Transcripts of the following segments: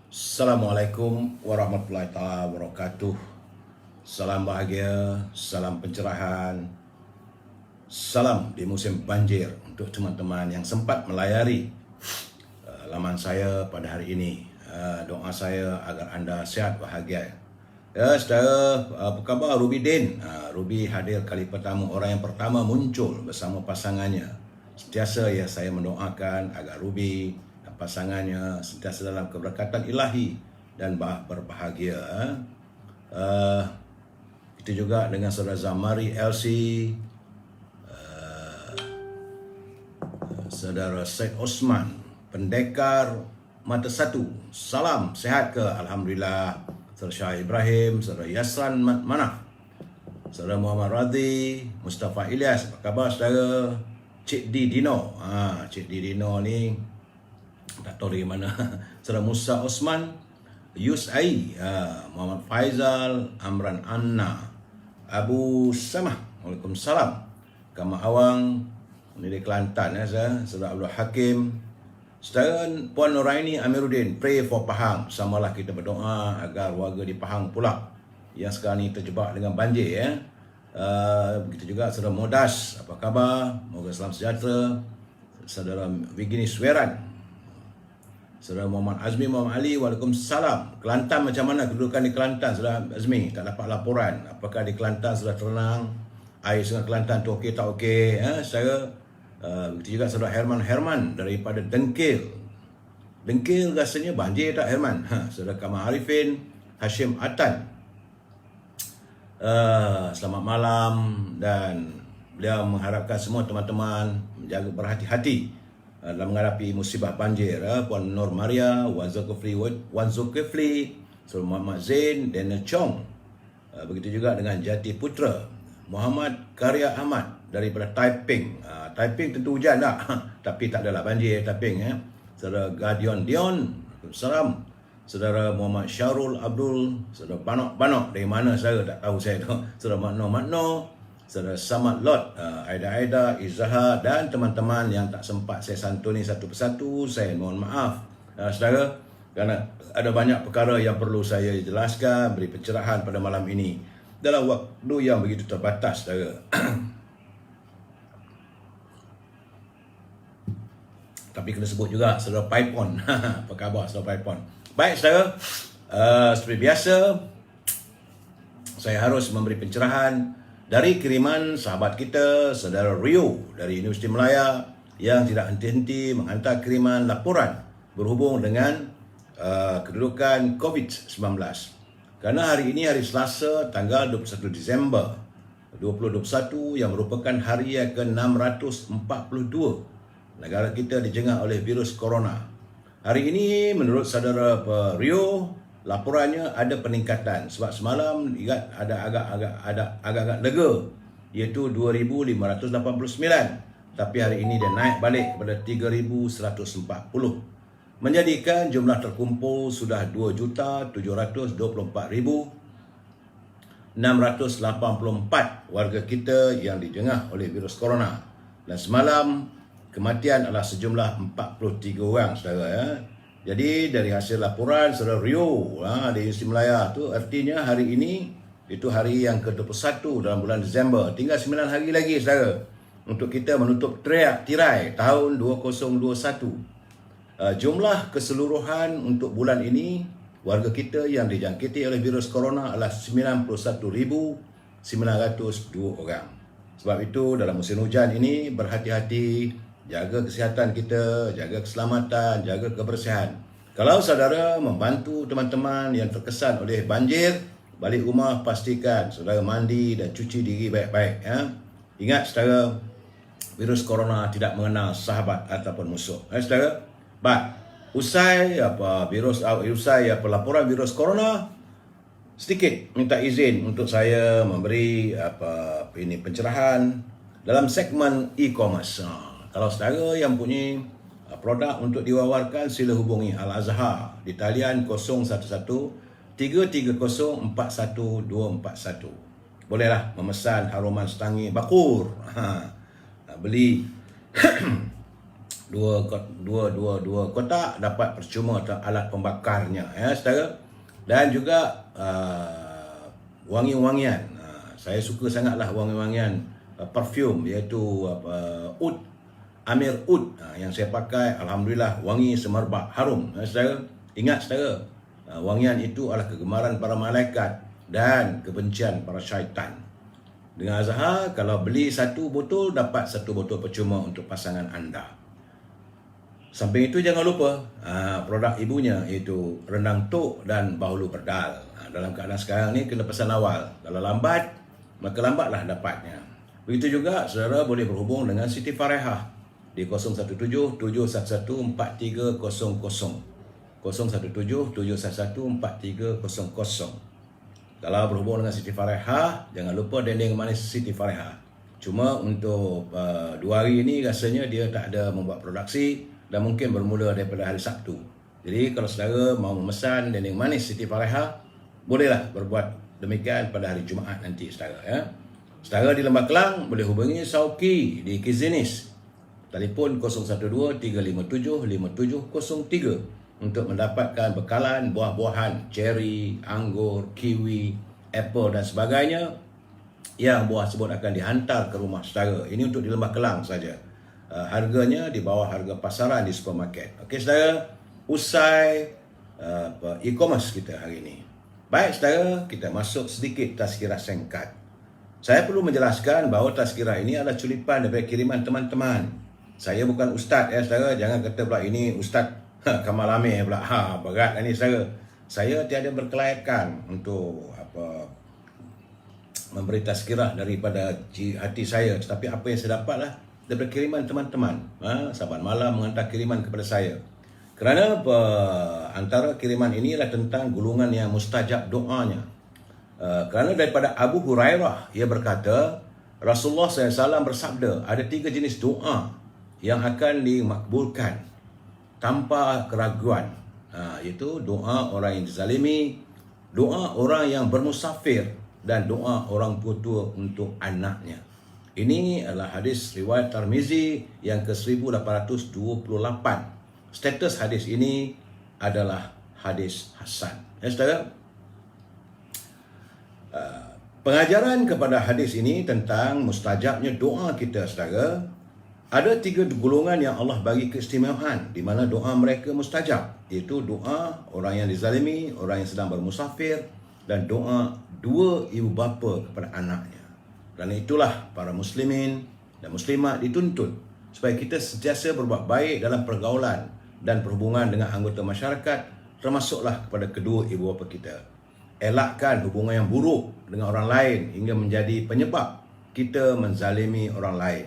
Assalamualaikum warahmatullahi taala wabarakatuh. Salam bahagia, salam pencerahan, salam di musim banjir untuk teman-teman yang sempat melayari laman saya pada hari ini. Doa saya agar anda sihat bahagia. Ya, saudara, apa khabar Ruby Din? Ruby hadir kali pertama, orang yang pertama muncul bersama pasangannya. Sentiasa ya saya mendoakan agar Ruby dan pasangannya sentiasa dalam keberkatan ilahi dan berbahagia. Itu juga dengan saudara Zamari Elsie, saudara Syed Osman, pendekar mata satu. Salam, sehat ke? Alhamdulillah. Saudara Syah Ibrahim, saudara Yasran Manaf, saudara Muhammad Radhi, Mustafa Ilyas, apa khabar saudara? Cik D Dino, Cik D Dino ni tak tahu dari mana. Saudara Musa Osman, Yus Ai, Muhammad Faizal, Amran Anna, Abu Samah, Waalaikumsalam, Kama Awang, ini di Kelantan ya, saudara Abdul Hakim, saudara Puan Nuraini Amiruddin, pray for Pahang. Samalah kita berdoa agar warga di Pahang pula yang sekarang ni terjebak dengan banjir ya. Begitu juga saudara Modas, apa khabar? Moga salam sejahtera. Saudara Vigini Sweran, saudara Muhammad Azmi Muhammad Ali, Waalaikumsalam. Kelantan macam mana kedudukan di Kelantan saudara Azmi? Tak dapat laporan. Apakah di Kelantan sudah tenang? Air sungai Kelantan tu okey tak okey? Begitu juga saudara Herman daripada Dengkil. Dengkil rasanya banjir tak Herman? Saudara Kamal Arifin, Hashim Atan, selamat malam, dan beliau mengharapkan semua teman-teman menjaga berhati-hati dalam menghadapi musibah banjir. Puan Nur Maria, Wan Zulkifli, Saudara Muhammad Zain, Daniel Chong. Begitu juga dengan Jati Putra, Muhammad Karya Ahmad daripada Taiping. Taiping tentu hujan tak? Tapi tak adalah banjir Taiping ya. Saudara Gadion Dion, salam. Saudara Muhammad Syarul Abdul, saudara Banok dari mana saya tak tahu saya tu. Saudara Makno, saudara Samad Lot, Aida, Izaha, dan teman-teman yang tak sempat saya santuni satu persatu, saya mohon maaf. Saudara, kerana ada banyak perkara yang perlu saya jelaskan, beri pencerahan pada malam ini dalam waktu yang begitu terbatas, saudara. Tapi kena sebut juga saudara Paipon. Apa khabar saudara Paipon? Baik saudara, seperti biasa saya harus memberi pencerahan dari kiriman sahabat kita, saudara Rio dari Universiti Melaya, yang tidak henti-henti menghantar kiriman laporan berhubung dengan kedudukan COVID-19. Kerana hari ini hari Selasa tanggal 21 Disember 2021 yang merupakan hari yang ke-642 negara kita dijengah oleh virus corona. Hari ini menurut saudara Rio, laporannya ada peningkatan sebab semalam ingat ada agak-agak lega, iaitu 2,589, tapi hari ini dia naik balik kepada 3,140, menjadikan jumlah terkumpul sudah 2,724,684 warga kita yang dijengah oleh virus corona. Dan semalam kematian adalah sejumlah 43 orang saudara ya. Jadi dari hasil laporan saudara Rio di Universiti Melaya tu, artinya hari ini itu hari yang ke-21 dalam bulan Disember. Tinggal 9 hari lagi saudara untuk kita menutup tirai tahun 2021. Jumlah keseluruhan untuk bulan ini warga kita yang dijangkiti oleh virus corona adalah 91,902 orang. Sebab itu dalam musim hujan ini berhati-hati, jaga kesihatan kita, jaga keselamatan, jaga kebersihan. Kalau saudara membantu teman-teman yang terkesan oleh banjir, balik rumah pastikan saudara mandi dan cuci diri baik-baik ya. Ingat saudara, virus corona tidak mengenal sahabat ataupun musuh. Saudara, usai laporan virus corona, sedikit minta izin untuk saya memberi pencerahan dalam segmen e-commerce. Kalau saudara yang punya produk untuk diwawarkan, sila hubungi Al-Azhar di talian 011-330-41241. Bolehlah memesan haruman setangi bakur, beli dua kotak dapat percuma alat pembakarnya ya saudara. Dan juga wangi-wangian. Saya suka sangatlah wangi-wangian perfume, iaitu oud, Amir Oud yang saya pakai. Alhamdulillah, wangi semerbak, harum ya saudara. Ingat saudara, wangian itu adalah kegemaran para malaikat dan kebencian para syaitan. Dengan Azhar, kalau beli satu botol, dapat satu botol percuma untuk pasangan anda. Samping itu jangan lupa produk ibunya, iaitu rendang tok dan bahulu berdal. Dalam keadaan sekarang ni kena pesan awal. Kalau lambat, maka lambatlah dapatnya. Begitu juga saudara boleh berhubung dengan Siti Farehah di 017-711-4300. 017-711-4300. Kalau berhubung dengan Siti Farehah, jangan lupa dendeng manis Siti Farehah. Cuma untuk 2 hari ini rasanya dia tak ada membuat produksi dan mungkin bermula daripada hari Sabtu. Jadi kalau saudara mau memesan dendeng manis Siti Farehah, bolehlah berbuat demikian pada hari Jumaat nanti saudara ya. Saudara di Lembah Kelang boleh hubungi Sauki di Kizinis. Telefon 012-357-5703 untuk mendapatkan bekalan buah-buahan cherry, anggur, kiwi, apple dan sebagainya yang buah tersebut akan dihantar ke rumah saudara. Ini untuk di Lembah Kelang saja. Harganya di bawah harga pasaran di supermarket. Okey saudara, usai e-commerce kita hari ini. Baik saudara, kita masuk sedikit tazkirah singkat. Saya perlu menjelaskan bahawa tazkirah ini adalah culipan daripada kiriman teman-teman. Saya bukan ustaz ya saudara, jangan kata pula ini ustaz Kamal Amir pula. Berat ni saudara. Saya tiada berkelayakan untuk memberi tazkirah daripada hati saya, tetapi apa yang saya dapatlah daripada kiriman teman-teman. Sahabat malam menghantar kiriman kepada saya. Kerana antara kiriman ini adalah tentang golongan yang mustajab doanya. Kerana daripada Abu Hurairah, ia berkata, Rasulullah SAW bersabda, ada 3 jenis doa yang akan dimakbulkan tanpa keraguan. Iaitu doa orang yang dizalimi, doa orang yang bermusafir, dan doa orang tua untuk anaknya. Ini adalah hadis riwayat Tirmizi yang ke-1828. Status hadis ini adalah hadis hasan. Ya saudara, pengajaran kepada hadis ini tentang mustajabnya doa kita saudara. Ada 3 golongan yang Allah bagi keistimewaan di mana doa mereka mustajab, iaitu doa orang yang dizalimi, orang yang sedang bermusafir, dan doa 2 ibu bapa kepada anaknya. Kerana itulah para muslimin dan muslimat dituntut supaya kita sentiasa berbuat baik dalam pergaulan dan perhubungan dengan anggota masyarakat, termasuklah kepada kedua ibu bapa kita. Elakkan hubungan yang buruk dengan orang lain hingga menjadi penyebab kita menzalimi orang lain.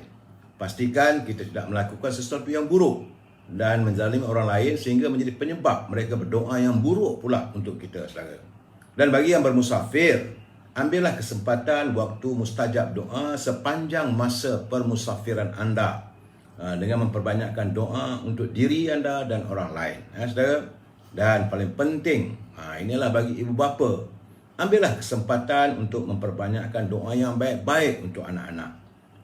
Pastikan kita tidak melakukan sesuatu yang buruk dan menzalimi orang lain sehingga menjadi penyebab mereka berdoa yang buruk pula untuk kita saudara. Dan bagi yang bermusafir, ambillah kesempatan waktu mustajab doa sepanjang masa permusafiran anda dengan memperbanyakkan doa untuk diri anda dan orang lain. Saudara. Dan paling penting, inilah bagi ibu bapa, ambillah kesempatan untuk memperbanyakkan doa yang baik-baik untuk anak-anak.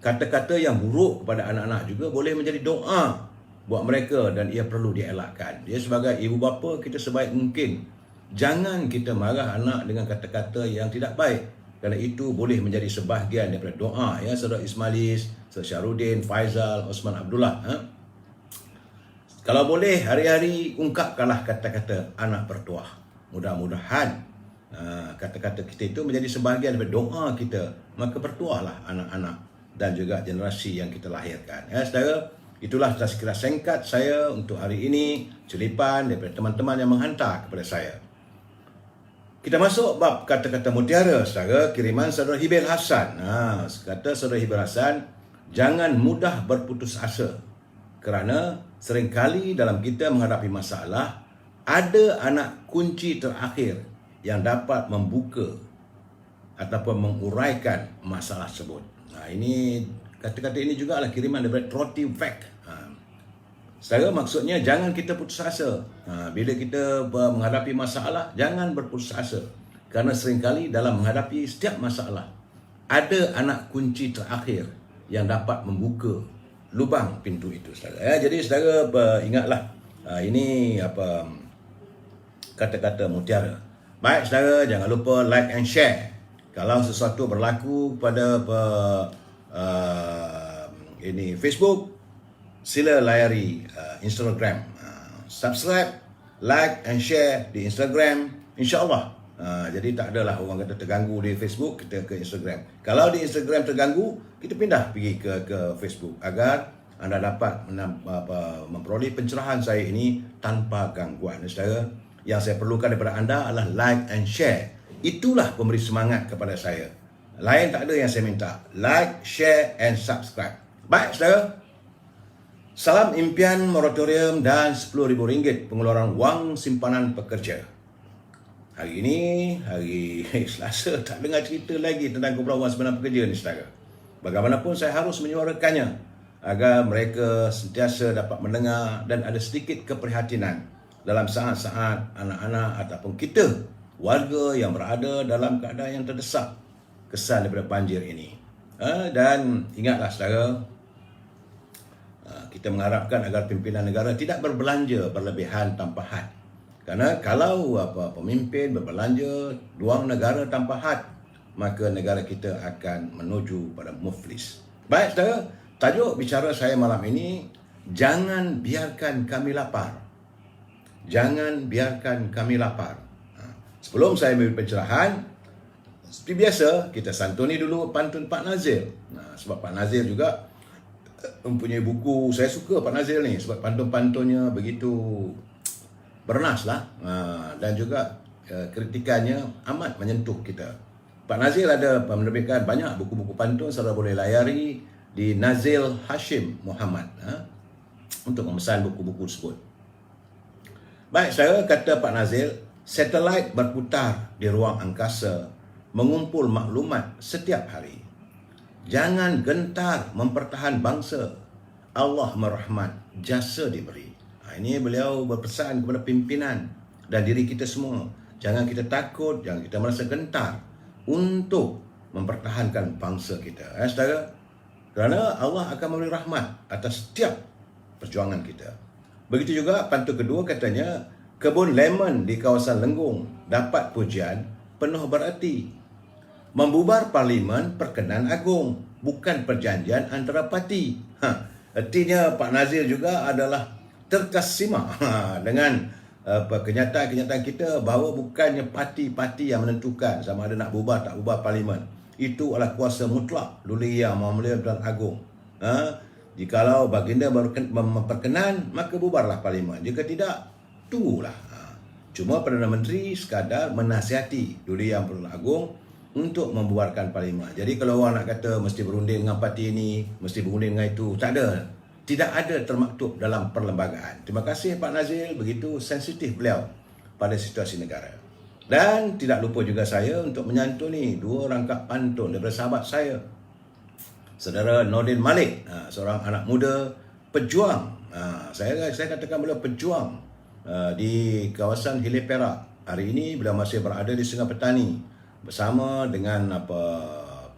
Kata-kata yang buruk kepada anak-anak juga boleh menjadi doa buat mereka dan ia perlu dielakkan. Dia sebagai ibu bapa, kita sebaik mungkin jangan kita marah anak dengan kata-kata yang tidak baik, kerana itu boleh menjadi sebahagian daripada doa ya saudara Ismailis, saudara Syarudin, Faizal, Osman Abdullah. Kalau boleh hari-hari ungkapkanlah kata-kata anak bertuah. Mudah-mudahan kata-kata kita itu menjadi sebahagian daripada doa kita, maka bertuahlah anak-anak dan juga generasi yang kita lahirkan. Ya saudara, itulah tazkirah singkat saya untuk hari ini, culipan daripada teman-teman yang menghantar kepada saya. Kita masuk bab kata-kata mutiara saudara, kiriman saudara Hibil Hasan. Kata saudara Hibil Hasan, jangan mudah berputus asa, kerana seringkali dalam kita menghadapi masalah, ada anak kunci terakhir yang dapat membuka ataupun menguraikan masalah tersebut. Ini kata-kata ini juga adalah kiriman daripada Trotty Vac. Saudara, maksudnya jangan kita putus asa. Bila kita menghadapi masalah, jangan berputus asa. Kerana seringkali dalam menghadapi setiap masalah, ada anak kunci terakhir yang dapat membuka lubang pintu itu, saudara. Jadi saudara ingatlah, ini kata-kata mutiara. Baik saudara, jangan lupa like and share. Kalau sesuatu berlaku pada ini Facebook, sila layari Instagram, subscribe, like and share di Instagram, insya-Allah. Jadi tak adalah orang kata terganggu di Facebook, kita ke Instagram. Kalau di Instagram terganggu, kita pindah pergi ke Facebook agar anda dapat memperoleh pencerahan saya ini tanpa gangguan. Saudara, yang saya perlukan daripada anda adalah like and share. Itulah pemberi semangat kepada saya. Lain tak ada yang saya minta. Like, share and subscribe. Baik saudara, salam impian moratorium dan RM10,000 pengeluaran wang simpanan pekerja. Hari ini, hari Selasa, tak dengar cerita lagi tentang kumpulan wang simpanan pekerja ni saudara. Bagaimanapun saya harus menyuarakannya agar mereka sentiasa dapat mendengar dan ada sedikit keprihatinan dalam saat-saat anak-anak ataupun kita, warga yang berada dalam keadaan yang terdesak kesan daripada banjir ini. Dan ingatlah saudara, kita mengharapkan agar pimpinan negara tidak berbelanja berlebihan tanpa had. Kerana kalau pemimpin berbelanja wang negara tanpa had, maka negara kita akan menuju pada muflis. Baik saudara, tajuk bicara saya malam ini, jangan biarkan kami lapar. Jangan biarkan kami lapar. Sebelum saya memberi pencerahan, seperti biasa, kita santuni dulu pantun Pak Nazil. Sebab Pak Nazil juga mempunyai buku. Saya suka Pak Nazil ni sebab pantun-pantunnya begitu bernas lah. Dan juga kritikannya amat menyentuh kita. Pak Nazil ada menerbitkan banyak buku-buku pantun. Saudara boleh layari di Nazil Hashim Muhammad untuk memesan buku-buku tersebut. Baik, saya kata Pak Nazil, satelit berputar di ruang angkasa, mengumpul maklumat setiap hari. Jangan gentar mempertahan bangsa. Allah merahmat, jasa diberi. Ini beliau berpesan kepada pimpinan dan diri kita semua. Jangan kita takut, jangan kita merasa gentar untuk mempertahankan bangsa kita. Saudara, kerana Allah akan memberi rahmat atas setiap perjuangan kita. Begitu juga pantun kedua katanya, kebun lemon di kawasan Lenggung dapat pujian penuh bererti. Membubar parlimen perkenan agung, bukan perjanjian antara parti. Artinya Pak Nazil juga adalah terkesima dengan kenyataan-kenyataan kita bahawa bukannya parti-parti yang menentukan sama ada nak bubar tak bubar parlimen. Itu adalah kuasa mutlak Duli Yang Mulia Pertuan Agong. Jikalau baginda memperkenan, maka bubarlah parlimen. Jika tidak, tunggulah. Cuma Perdana Menteri sekadar menasihati Duli Yang Pertuan Agong untuk membubarkan parlimen. Jadi kalau orang nak kata mesti berunding dengan parti ini, mesti berunding dengan itu, tak ada. Tidak ada termaktub dalam perlembagaan. Terima kasih Pak Nazil, begitu sensitif beliau pada situasi negara. Dan tidak lupa juga saya untuk menyantuni dua rangkap pantun daripada sahabat saya, Saudara Nordin Malik, seorang anak muda pejuang. Saya katakan beliau pejuang di kawasan Hilir Perak. Hari ini beliau masih berada di Sungai Petani bersama dengan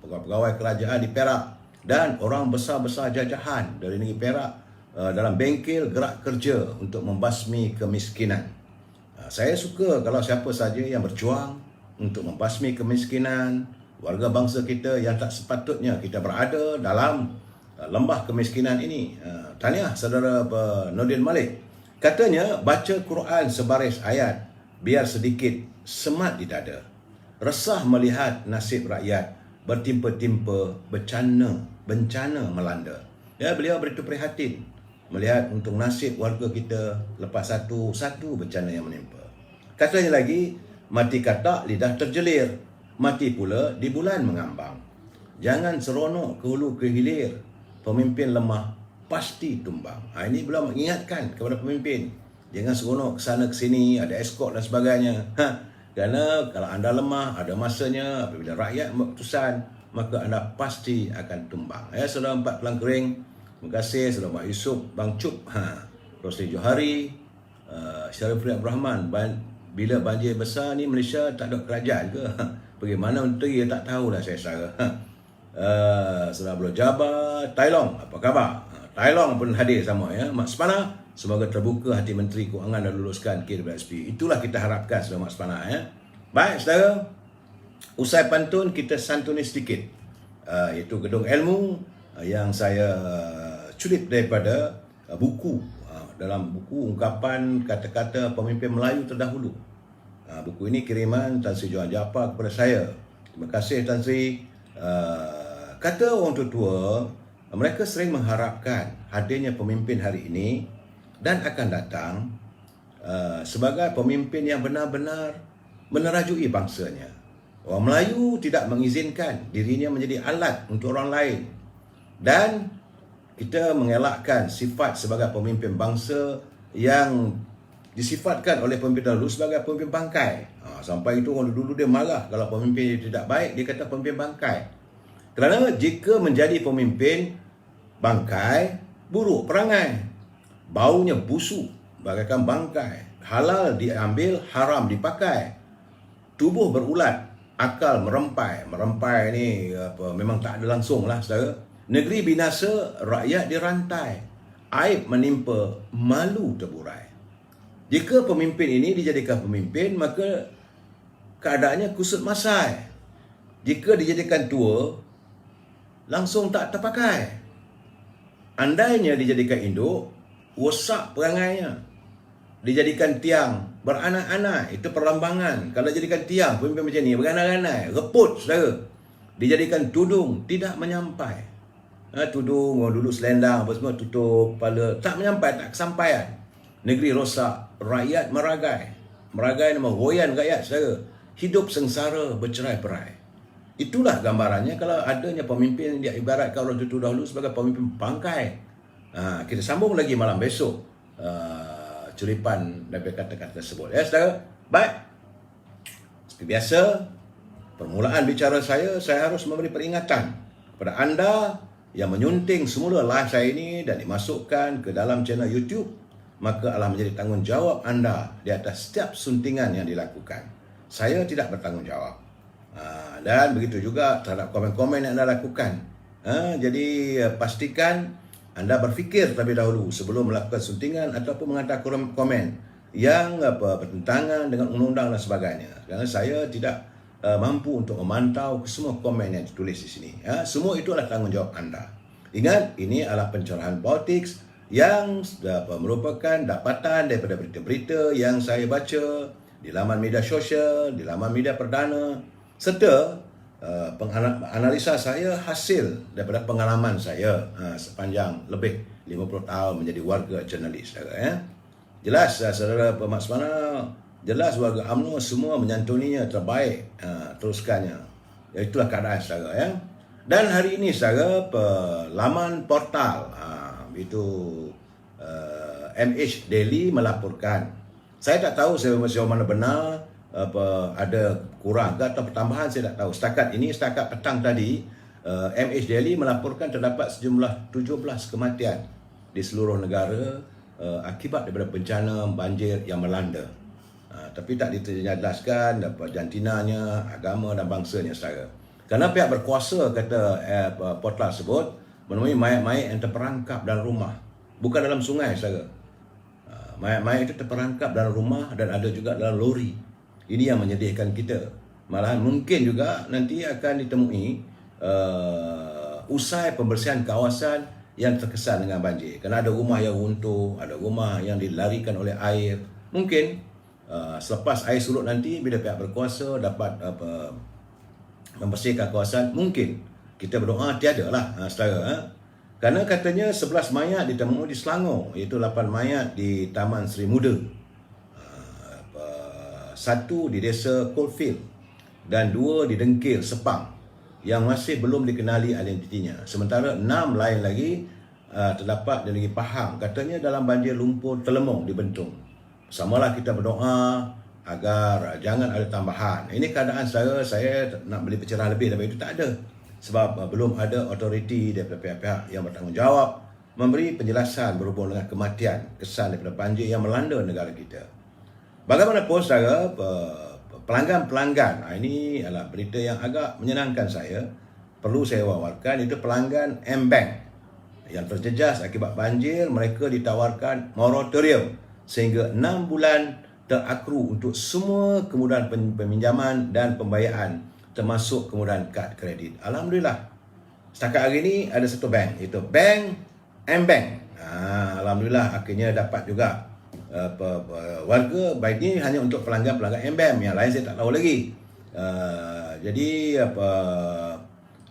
pegawai kerajaan di Perak dan orang besar-besar jajahan dari negeri Perak dalam bengkel gerak kerja untuk membasmi kemiskinan. Saya suka kalau siapa saja yang berjuang untuk membasmi kemiskinan warga bangsa kita yang tak sepatutnya kita berada dalam lembah kemiskinan ini. Tahniah saudara Nordin Malik. Katanya baca Quran sebaris ayat biar sedikit semat di dada. Resah melihat nasib rakyat bertimpa-timpa bencana melanda. Ya, beliau begitu prihatin melihat untuk nasib warga kita lepas satu bencana yang menimpa. Katanya lagi, mati katak lidah terjelir, mati pula di bulan mengambang. Jangan seronok ke hulu ke hilir, pemimpin lemah pasti tumbang. Ini beliau mengingatkan kepada pemimpin, jangan seronok ke sana ke sini, ada escort dan sebagainya. Kerana kalau anda lemah, ada masanya apabila rakyat membuat keputusan, maka anda pasti akan tumbang. Saudara Empat Pelang Kering, terima kasih saudara Mak Yusof, Bang Cup, Rosli Johari, Syariful Abdul Rahman. Bila banjir besar ni Malaysia tak ada kerajaan ke? Bagaimana menteri tak tahulah saya saudara. Saudara Abdul Jabar, Tailong, apa khabar? Long pun hadir sama ya. Mak Sepana, semoga terbuka hati Menteri Kewangan dan luluskan KWSP. Itulah kita harapkan saudara Mak Sepana ya. Baik saudara, usai pantun kita santuni sedikit. Iaitu Gedung Ilmu yang saya culip daripada buku. Dalam buku ungkapan kata-kata pemimpin Melayu terdahulu. Buku ini kiriman Tan Sri Johan Jaafar kepada saya. Terima kasih Tan Sri. Kata orang tua-tua, mereka sering mengharapkan hadirnya pemimpin hari ini dan akan datang sebagai pemimpin yang benar-benar menerajui bangsanya. Orang Melayu tidak mengizinkan dirinya menjadi alat untuk orang lain. Dan kita mengelakkan sifat sebagai pemimpin bangsa yang disifatkan oleh pemimpin dahulu sebagai pemimpin bangkai. Sampai itu orang dulu dia marah kalau pemimpin tidak baik, dia kata pemimpin bangkai. Kerana jika menjadi pemimpin bangkai, buruk perangai, baunya busuk bagaikan bangkai, halal diambil, haram dipakai, tubuh berulat, akal merempai. Merempai ni memang tak ada langsung lah saudara. Negeri binasa, rakyat dirantai, aib menimpa, malu terburai. Jika pemimpin ini dijadikan pemimpin, maka keadaannya kusut masai. Jika dijadikan tua, langsung tak terpakai. Andainya dijadikan induk, rosak perangainya. Dijadikan tiang, beranak-anak, itu perlambangan. Kalau jadikan tiang, pemimpin macam ni, beranak-anak, reput saudara. Dijadikan tudung, tidak menyampai. Tudung, dulu selendang, apa semua tutup kepala, tak menyampai, tak kesampaian. Negeri rosak, rakyat meragai. Meragai nama royan rakyat saudara. Hidup sengsara, bercerai-berai. Itulah gambarannya kalau adanya pemimpin yang diibaratkan orang tua dahulu sebagai pemimpin bangkai. Kita sambung lagi malam besok curipan daripada kata-kata tersebut. Ya saudara. Baik. Seperti biasa, permulaan bicara saya harus memberi peringatan kepada anda yang menyunting semula live saya ini dan dimasukkan ke dalam channel YouTube, maka adalah menjadi tanggungjawab anda di atas setiap suntingan yang dilakukan. Saya tidak bertanggungjawab. Dan begitu juga terhadap komen-komen yang anda lakukan. Jadi pastikan anda berfikir terlebih dahulu sebelum melakukan suntingan ataupun menghantar komen yang bertentangan dengan undang-undang dan sebagainya. Kerana saya tidak mampu untuk memantau semua komen yang ditulis di sini. Semua itu adalah tanggungjawab anda. Ingat, ini adalah pencerahan politik yang merupakan dapatan daripada berita-berita yang saya baca di laman media sosial, di laman media perdana, serta analisa saya hasil daripada pengalaman saya sepanjang lebih 50 tahun menjadi warga jurnalis. Jelas saudara Pemak Semana, jelas warga UMNO semua menyantuninya terbaik, teruskannya. Itulah keadaan saudara ya. Dan hari ini saudara laman portal itu MH Daily melaporkan. Saya tak tahu sejauh mana benar, ada kurang atau pertambahan, saya tak tahu. Setakat petang tadi, MH Daily melaporkan terdapat sejumlah 17 kematian di seluruh negara akibat daripada bencana banjir yang melanda. Tapi tak dijelaskan jantinanya, agama dan bangsanya saudara. Kerana pihak berkuasa kata portal tersebut menemui mayat-mayat yang terperangkap dalam rumah, bukan dalam sungai saudara. Mayat-mayat itu terperangkap dalam rumah dan ada juga dalam lori. Ini yang menyedihkan kita. Malahan mungkin juga nanti akan ditemui usai pembersihan kawasan yang terkesan dengan banjir. Kerana ada rumah yang runtuh, ada rumah yang dilarikan oleh air. Mungkin selepas air surut nanti, bila pihak berkuasa dapat membersihkan kawasan, mungkin kita berdoa tiadalah saudara. Kerana katanya 11 mayat ditemui di Selangor, iaitu 8 mayat di Taman Seri Muda, 1 di Desa Coalfield dan 2 di Dengkil, Sepang, yang masih belum dikenali identitinya. Sementara 6 lain lagi terdapat di Negeri Pahang, katanya dalam banjir lumpur Telemong di Bentong. Samalah kita berdoa agar jangan ada tambahan. Ini keadaan saya nak beli pencerahan lebih daripada itu tak ada. Sebab belum ada autoriti daripada pihak-pihak yang bertanggungjawab memberi penjelasan berhubung dengan kematian kesan daripada banjir yang melanda negara kita. Bagaimanapun saudara, pelanggan-pelanggan, ini adalah berita yang agak menyenangkan saya, perlu saya wawarkan, itu pelanggan M-Bank. yang terjejas akibat banjir, mereka ditawarkan moratorium sehingga 6 bulan terakru untuk semua kemudahan peminjaman dan pembayaran, termasuk kemudahan kad kredit. Alhamdulillah, setakat hari ini ada satu bank, iaitu Bank M-Bank. Alhamdulillah akhirnya dapat juga warga. Baik ini hanya untuk pelanggan-pelanggan M-Bank, yang lain saya tak tahu lagi. Jadi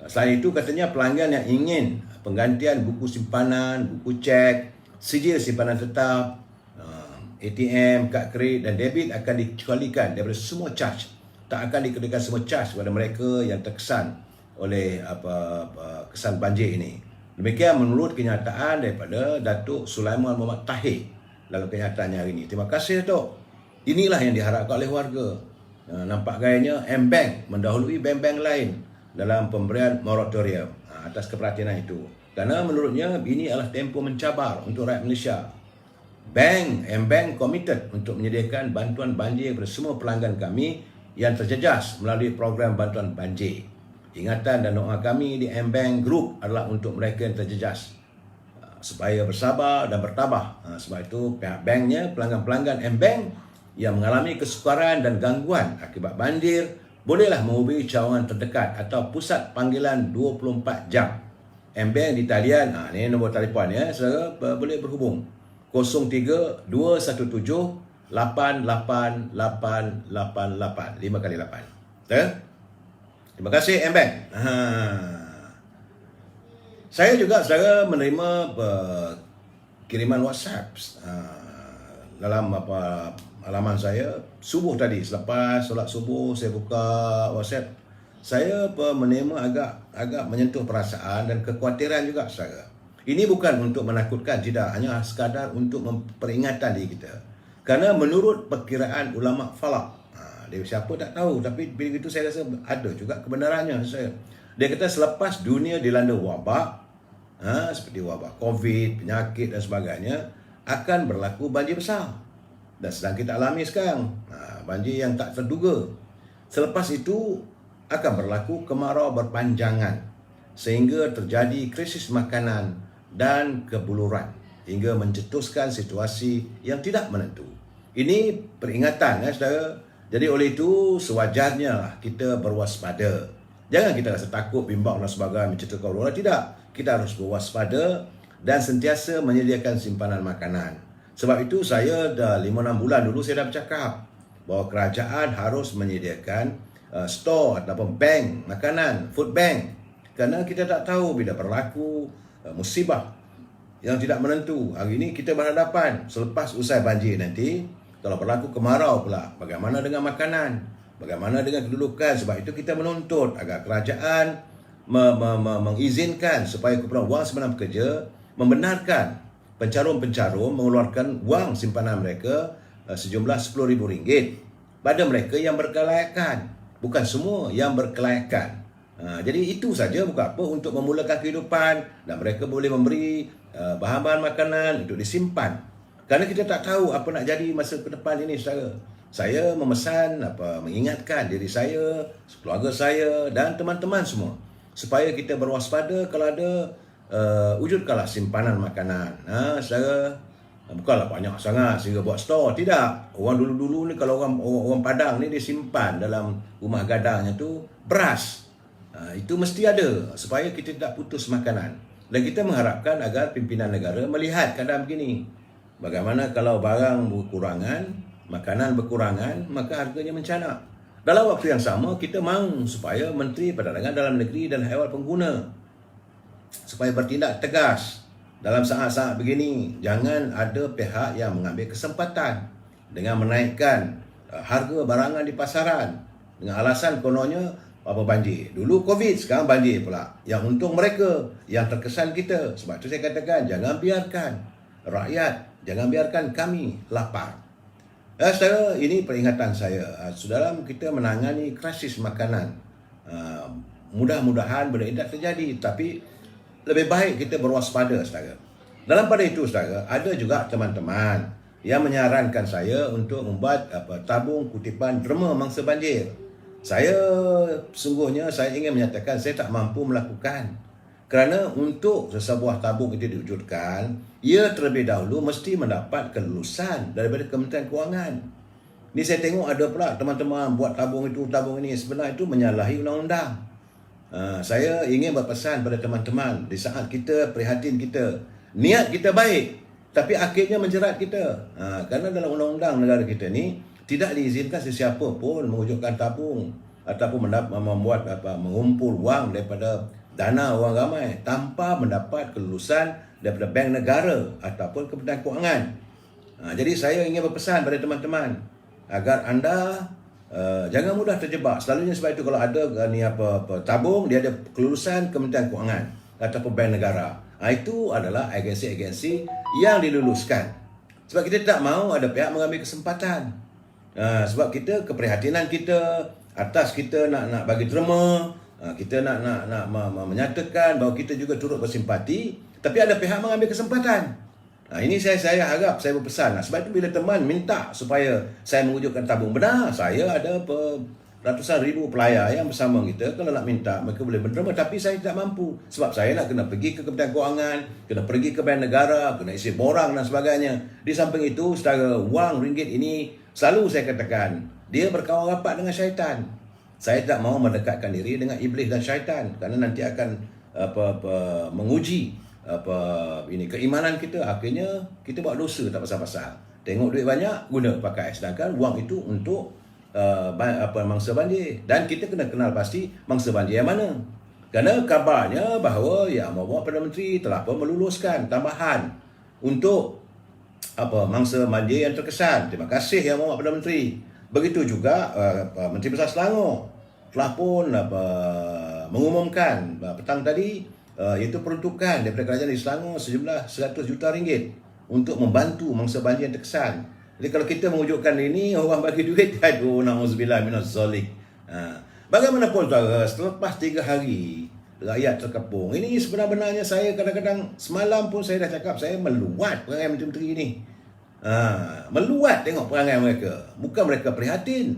selain itu katanya pelanggan yang ingin penggantian buku simpanan, buku cek, sijil simpanan tetap, ATM, kad kredit dan debit akan dikecualikan daripada semua charge. Tak akan dikenakan semua charge kepada mereka yang terkesan oleh kesan banjir ini. Demikian menurut kenyataan daripada Datuk Sulaiman Muhammad Tahir dalam kenyataannya hari ini. Terima kasih Datuk. Inilah yang diharapkan oleh warga. Nampak gayanya M-Bank mendahului bank-bank lain dalam pemberian moratorium atas keperhatianan itu. Kerana menurutnya ini adalah tempoh mencabar untuk rakyat Malaysia. M-Bank committed untuk menyediakan bantuan banjir kepada semua pelanggan kami yang terjejas melalui program bantuan banjir. Ingatan dan doa kami di M-Bank Group adalah untuk mereka yang terjejas supaya bersabar dan bertabah. Sebab itu pihak banknya, pelanggan-pelanggan M-Bank yang mengalami kesukaran dan gangguan akibat banjir bolehlah menghubungi cawangan terdekat atau pusat panggilan 24 jam. M-Bank di talian, ini nombor telefon ya, saudara boleh berhubung 03-217-88888 5 kali 8. Terima kasih M-Bank. Saya juga saudara menerima kiriman WhatsApp dalam halaman saya subuh tadi. Selepas solat subuh saya buka WhatsApp, saya menerima agak menyentuh perasaan dan kekhawatiran juga saudara. Ini bukan untuk menakutkan, tidak, hanya sekadar untuk memperingatkan diri kita. Kerana menurut perkiraan ulama falak, dia siapa tak tahu, tapi begitu saya rasa ada juga kebenarannya. Dia kata selepas dunia dilanda wabak, seperti wabak COVID, penyakit dan sebagainya, akan berlaku banjir besar. Dan sedang kita alami sekarang, banjir yang tak terduga. Selepas itu akan berlaku kemarau berpanjangan sehingga terjadi krisis makanan dan kebuluran hingga mencetuskan situasi yang tidak menentu. Ini peringatan saudara. Jadi oleh itu sewajarnya kita berwaspada. Jangan kita rasa takut, bimbang dan sebagainya mencetuskan kebuluran. Tidak. Kita harus berwaspada dan sentiasa menyediakan simpanan makanan. Sebab itu saya dah 5-6 bulan dulu saya dah bercakap bahawa kerajaan harus menyediakan store ataupun bank makanan, food bank. Kerana kita tak tahu bila berlaku musibah yang tidak menentu. Hari ini kita berhadapan selepas usai banjir nanti, kalau berlaku kemarau pula, bagaimana dengan makanan? Bagaimana dengan kedudukan? Sebab itu kita menuntut agar kerajaan mengizinkan supaya kumpulan wang simpanan pekerja membenarkan pencarum-pencarum mengeluarkan wang simpanan mereka sejumlah RM10,000 pada mereka yang berkelayakan. Bukan semua yang berkelayakan. Jadi itu saja, bukan apa, untuk memulakan kehidupan dan mereka boleh memberi bahan-bahan makanan untuk disimpan. Kerana kita tak tahu apa nak jadi masa ke depan ini saudara. Saya memesan mengingatkan diri saya, keluarga saya dan teman-teman semua supaya kita berwaspada kalau ada wujudkanlah simpanan makanan. Saudara, bukanlah banyak sangat sehingga buat store, tidak. Orang dulu-dulu ni kalau orang Padang ni dia simpan dalam rumah gadangnya tu beras. Itu mesti ada supaya kita tidak putus makanan. Dan kita mengharapkan agar pimpinan negara melihat keadaan begini. Bagaimana kalau barang berkurangan, makanan berkurangan, maka harganya mencanak. Dalam waktu yang sama, kita mahu supaya Menteri Perdagangan Dalam Negeri dan Haiwan Pengguna supaya bertindak tegas dalam saat-saat begini. Jangan ada pihak yang mengambil kesempatan dengan menaikkan harga barangan di pasaran dengan alasan kononnya banjir. Dulu COVID, sekarang banjir pula. Yang untung mereka, yang terkesan kita. Sebab itu saya katakan, jangan biarkan rakyat, jangan biarkan kami lapar. Saudara, ini peringatan saya. Dalam kita menangani krisis makanan, mudah-mudahan benda tidak terjadi, tapi lebih baik kita berwaspada, saudara. Dalam pada itu, saudara, ada juga teman-teman yang menyarankan saya untuk membuat tabung kutipan derma mangsa banjir. Sungguhnya saya ingin menyatakan saya tak mampu melakukan. Kerana untuk sesebuah tabung itu diwujudkan, ia terlebih dahulu mesti mendapat kelulusan daripada Kementerian Kewangan. Ni saya tengok ada pula teman-teman buat tabung itu, tabung ini, sebenarnya itu menyalahi undang-undang. Saya ingin berpesan pada teman-teman, di saat kita prihatin kita, niat kita baik, tapi akhirnya menjerat kita. Kerana dalam undang-undang negara kita ni tidak diizinkan sesiapa pun mewujudkan tabung ataupun membuat mengumpul wang daripada dana orang ramai tanpa mendapat kelulusan daripada bank negara ataupun Kementerian Kewangan. Jadi saya ingin berpesan pada teman-teman agar anda jangan mudah terjebak. Selalunya sebab itu kalau ada tabung, dia ada kelulusan Kementerian Kewangan ataupun bank negara. Itu adalah agensi-agensi yang diluluskan. Sebab kita tak mahu ada pihak mengambil kesempatan. Sebab kita, keprihatinan kita atas kita nak bagi terma, kita nak menyatakan bahawa kita juga turut bersimpati, tapi ada pihak mengambil kesempatan. Ini saya harap, saya berpesan. Sebab itu bila teman minta supaya saya mewujudkan tabung, benar, saya ada ratusan ribu pelayar yang bersama kita. Kalau nak minta, mereka boleh berderma, tapi saya tidak mampu. Sebab saya nak kena pergi ke Kementerian Kewangan, kena pergi ke bank negara, kena isi borang dan sebagainya. Di samping itu, setara wang ringgit ini, selalu saya katakan, dia berkawan rapat dengan syaitan. Saya tidak mahu mendekatkan diri dengan iblis dan syaitan, kerana nanti akan menguji keimanan kita. Akhirnya kita buat dosa tak pasal-pasal. Tengok duit banyak, guna pakai, sedangkan wang itu untuk mangsa banjir. Dan kita kena kenal pasti mangsa banjir yang mana. Kerana kabarnya bahawa Yang Amat Perdana Menteri telah pun meluluskan tambahan untuk mangsa banjir yang terkesan. Terima kasih Yang Amat Perdana Menteri. Begitu juga Menteri Besar Selangor telah pun mengumumkan petang tadi, iaitu peruntukan daripada kerajaan di Selangor sejumlah 100 juta ringgit untuk membantu mangsa banjir yang terkesan. Jadi kalau kita mewujudkan ini, orang bagi duit, aduh, na'udzubillah minas zalik. Bagaimanapun saudara, selepas 3 hari rakyat terkepung, ini sebenar-benarnya saya kadang-kadang, semalam pun saya dah cakap, saya meluat perangai menteri-menteri ini. Meluat tengok perangai mereka. Bukan mereka prihatin.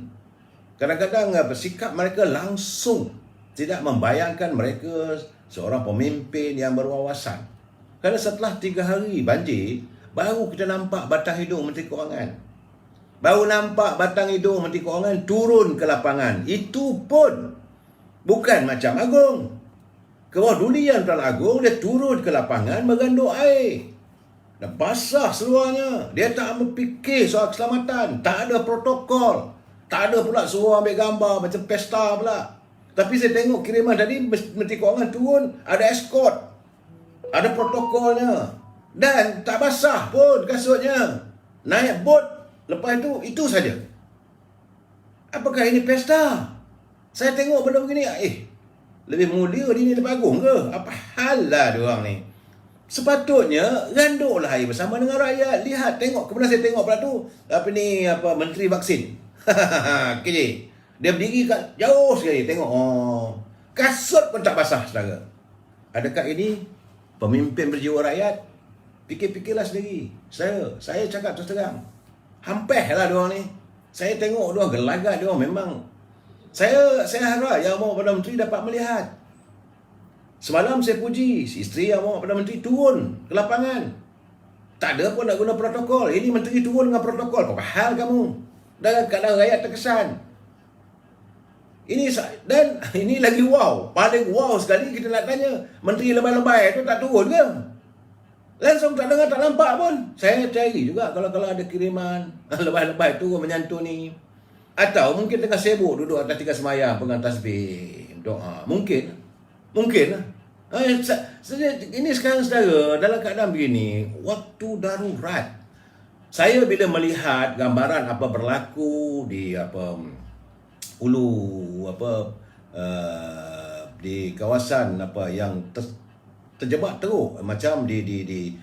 Kadang-kadang sikap mereka langsung tidak membayangkan mereka seorang pemimpin yang berwawasan. Kerana setelah 3 hari banjir, baru kita nampak batang hidung Menteri Kewangan. Baru nampak batang hidung Menteri Kewangan turun ke lapangan. Itu pun bukan macam Agong. Kepedulian Tuan Agong, dia turun ke lapangan mengandung air. Dan basah seluarnya. Dia tak memfikir soal keselamatan. Tak ada protokol. Tak ada pula suruh ambil gambar macam pesta pula. Tapi saya tengok kiriman tadi, Menteri Kewangan turun, ada escort. Ada protokolnya. Dan tak basah pun kasutnya. Naik bot. Lepas itu saja. Apakah ini pesta? Saya tengok benda begini, lebih mulia di ni Tempat Agong ke? Apa hal lah diorang ni? Sepatutnya ganduklah air bersama dengan rakyat. Lihat, tengok. Kemudian saya tengok pula tu Menteri Vaksin. KJ. Dia berdiri kat jauh sekali. Tengok. Kasut pun tak basah, saudara. Adakah ini pemimpin berjiwa rakyat? Fikir-fikirlah sendiri. Saya cakap terus terang. Hampir lah diorang ni. Saya tengok diorang gelagat. Diorang memang. Saya harap Yang Amat Perdana Menteri dapat melihat. Semalam saya puji isteri Yang Amat Perdana Menteri turun ke lapangan. Tak ada pun nak guna protokol. Ini menteri turun dengan protokol. Apa hal kamu? Dalam keadaan rakyat terkesan. Ini lagi wow. Paling wow sekali kita nak tanya, menteri lebay-lebay tu tak turun ke? Langsung tak dengar, tak nampak pun. Saya cari juga kalau ada kiriman lebay-lebay turun menyantuni. Atau mungkin tengah sibuk duduk atas tiga semayang pegang tasbih, doa. Mungkin. Ini sekarang saudara, dalam keadaan begini, waktu darurat. Saya bila melihat gambaran apa berlaku di di kawasan yang terjebak teruk, macam di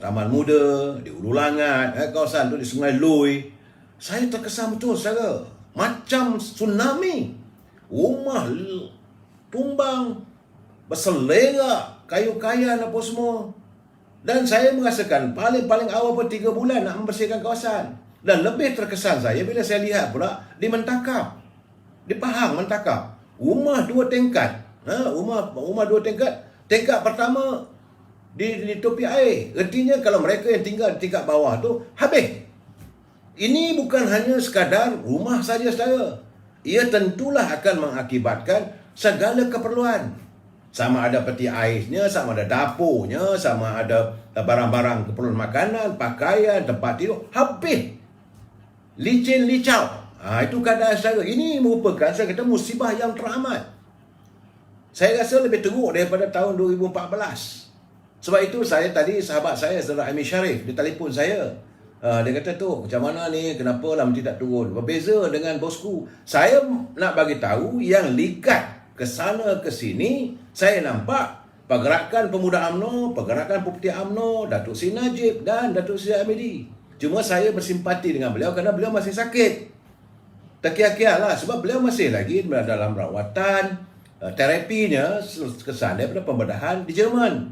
Taman Muda, di Ulu Langat, kawasan tu di Sungai Lui. Saya terkesan betul saudara, macam tsunami. Rumah tumbang, berselerak, kayu-kayan apa semua. Dan saya merasakan paling awal pun 3 bulan nak membersihkan kawasan. Dan lebih terkesan saya bila saya lihat pula di Mentakap, di Pahang Mentakap, rumah 2 tingkat. Rumah 2 tingkat Tingkat pertama di tepi air. Artinya kalau mereka yang tinggal di tingkat bawah tu habis. Ini bukan hanya sekadar rumah saja, saudara. Ia tentulah akan mengakibatkan segala keperluan. Sama ada peti airnya, sama ada dapurnya, sama ada barang-barang keperluan makanan, pakaian, tempat tidur. Habis. Licin licau. Itu keadaan saya. Ini merupakan, saya kata, musibah yang teramat. Saya rasa lebih teruk daripada tahun 2014. Sebab itu sahabat saya, Saudara Amir Sharif, dia telefon saya. Dia kata, tu macam mana ni, kenapa lah tidak turun? Berbeza dengan bosku. Saya nak bagi tahu yang likat ke sana ke sini, saya nampak pergerakan pemuda UMNO, pergerakan Pupti UMNO, Datuk Seri Najib dan Datuk Seri Hamidi. Cuma saya bersimpati dengan beliau kerana beliau masih sakit. Terkiar-kiar lah sebab beliau masih lagi dalam rawatan, terapinya kesan daripada pembedahan di Jerman.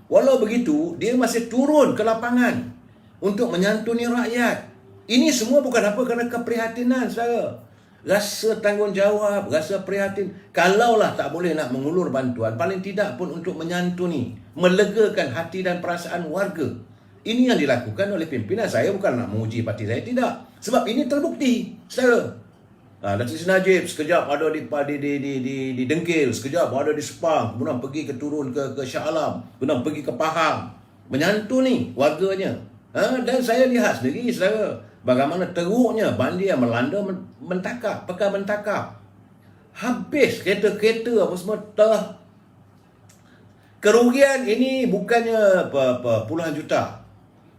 Walau begitu, dia masih turun ke lapangan untuk menyantuni rakyat. Ini semua bukan apa kerana keprihatinan, saudara. Rasa tanggungjawab, rasa prihatin. Kalaulah tak boleh nak mengulur bantuan, paling tidak pun untuk menyantuni, melegakan hati dan perasaan warga. Ini yang dilakukan oleh pimpinan. Saya bukan nak menguji parti saya, tidak. Sebab ini terbukti, saudara. Datuk Seri Najib sekejap ada di Dengkil, sekejap ada di Sepang, kemudian pergi turun ke Shah Alam, kemudian pergi ke Pahang, menyantuni warganya. Dan saya lihat sendiri, saudara, bagaimana teruknya banjir yang melanda Pekan Mentakap. Habis kereta-kereta apa semua kerugian ini bukannya puluhan juta.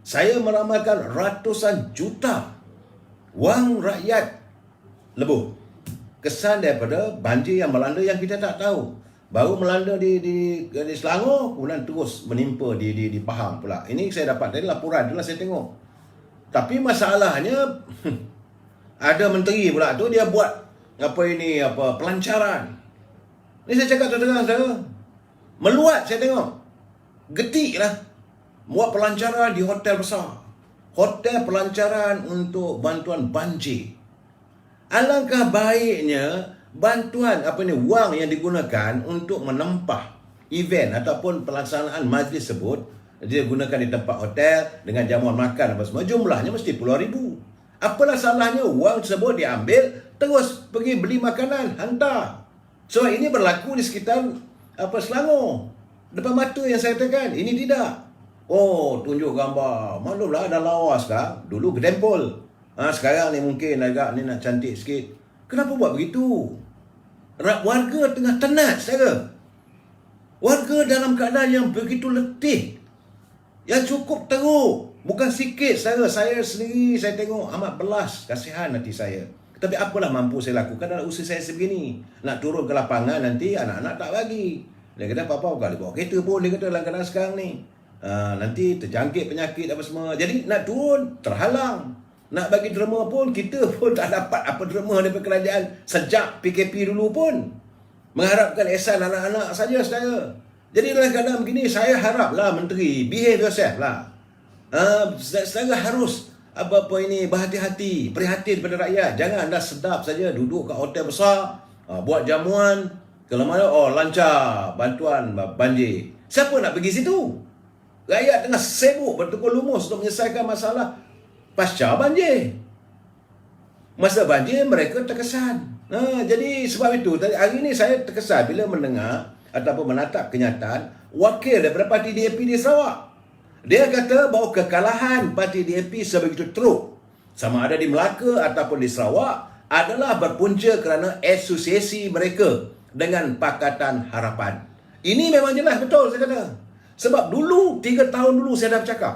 Saya meramalkan ratusan juta wang rakyat lebuh. Kesan daripada banjir yang melanda yang kita tak tahu. Baru melanda di Selangor, kemudian terus menimpa di Pahang pula. Ini saya dapat dari laporan, itulah saya tengok. Tapi masalahnya ada menteri pula tu dia buat pelancaran. Ni saya cakap terang-terang, saudara. Meluat saya tengok. Getik lah. Buat pelancaran di hotel besar. Hotel pelancaran untuk bantuan banjir. Alangkah baiknya bantuan wang yang digunakan untuk menempah event ataupun pelaksanaan majlis tersebut, dia gunakan di tempat hotel dengan jamuan makan apa semua, jumlahnya mesti puluhan ribu. Apalah salahnya wang tersebut diambil terus pergi beli makanan hantar. So ini berlaku di sekitar Selangor, depan mata yang saya katakan. Ini tidak. Oh, tunjuk gambar. Maklumlah ada lawas kah? Dulu gedempol. Sekarang ni mungkin agak ni nak cantik sikit. Kenapa buat begitu? Warga tengah tenat, saudara. Warga dalam keadaan yang begitu letih, yang cukup teruk. Bukan sikit, saudara. Saya sendiri, saya tengok amat belas, kasihan hati saya. Tapi apalah mampu saya lakukan dalam usia saya sebegini. Nak turun ke lapangan nanti anak-anak tak bagi. Dia kata, apa-apa kalau bawa kereta pun, dia kata dalam keadaan sekarang ni. Nanti terjangkit penyakit apa semua. Jadi nak turun, terhalang. Nak bagi derma pun, kita pun tak dapat apa derma daripada kerajaan sejak PKP dulu pun. Mengharapkan ihsan anak-anak saja, saudara. Jadi dalam keadaan begini, saya haraplah menteri, behave yourself lah. Saudara harus berhati-hati, prihatin pada rakyat. Jangan anda sedap saja duduk kat hotel besar, buat jamuan, kalau mana, lancar bantuan banjir. Siapa nak pergi situ? Rakyat tengah sibuk bertukar lumus untuk menyelesaikan masalah pasca banjir. Masa banjir mereka terkesan. Jadi sebab itu hari ini saya terkesan bila mendengar ataupun menatap kenyataan wakil daripada parti DAP di Sarawak. Dia kata bahawa kekalahan parti DAP sebegitu teruk, sama ada di Melaka ataupun di Sarawak, adalah berpunca kerana asosiasi mereka dengan Pakatan Harapan. Ini memang jelas betul saya kata. Sebab dulu 3 tahun dulu saya dah bercakap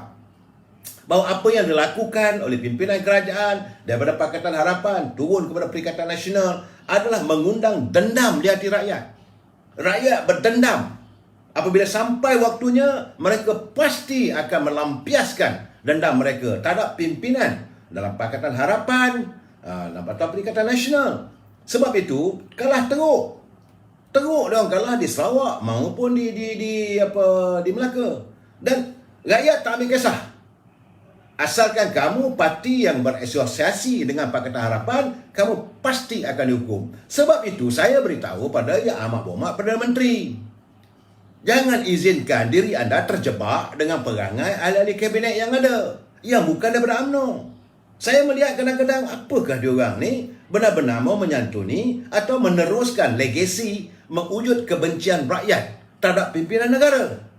bahawa apa yang dilakukan oleh pimpinan kerajaan daripada Pakatan Harapan turun kepada Perikatan Nasional adalah mengundang dendam di hati rakyat. Rakyat berdendam. Apabila sampai waktunya, mereka pasti akan melampiaskan dendam mereka terhadap pimpinan dalam Pakatan Harapan, atau Perikatan Nasional. Sebab itu, kalah teruk. Teruk dia orang kalah di Sarawak maupun di Melaka. Dan rakyat tak ambil kisah. Asalkan kamu parti yang berasosiasi dengan Pakatan Harapan, kamu pasti akan dihukum. Sebab itu saya beritahu pada Yang Amat Berhormat Perdana Menteri. Jangan izinkan diri anda terjebak dengan perangai ahli-ahli kabinet yang ada, yang bukan daripada UMNO. Saya melihat kadang-kadang apakah diorang ni benar-benar mau menyantuni atau meneruskan legasi mewujud kebencian rakyat terhadap pimpinan negara.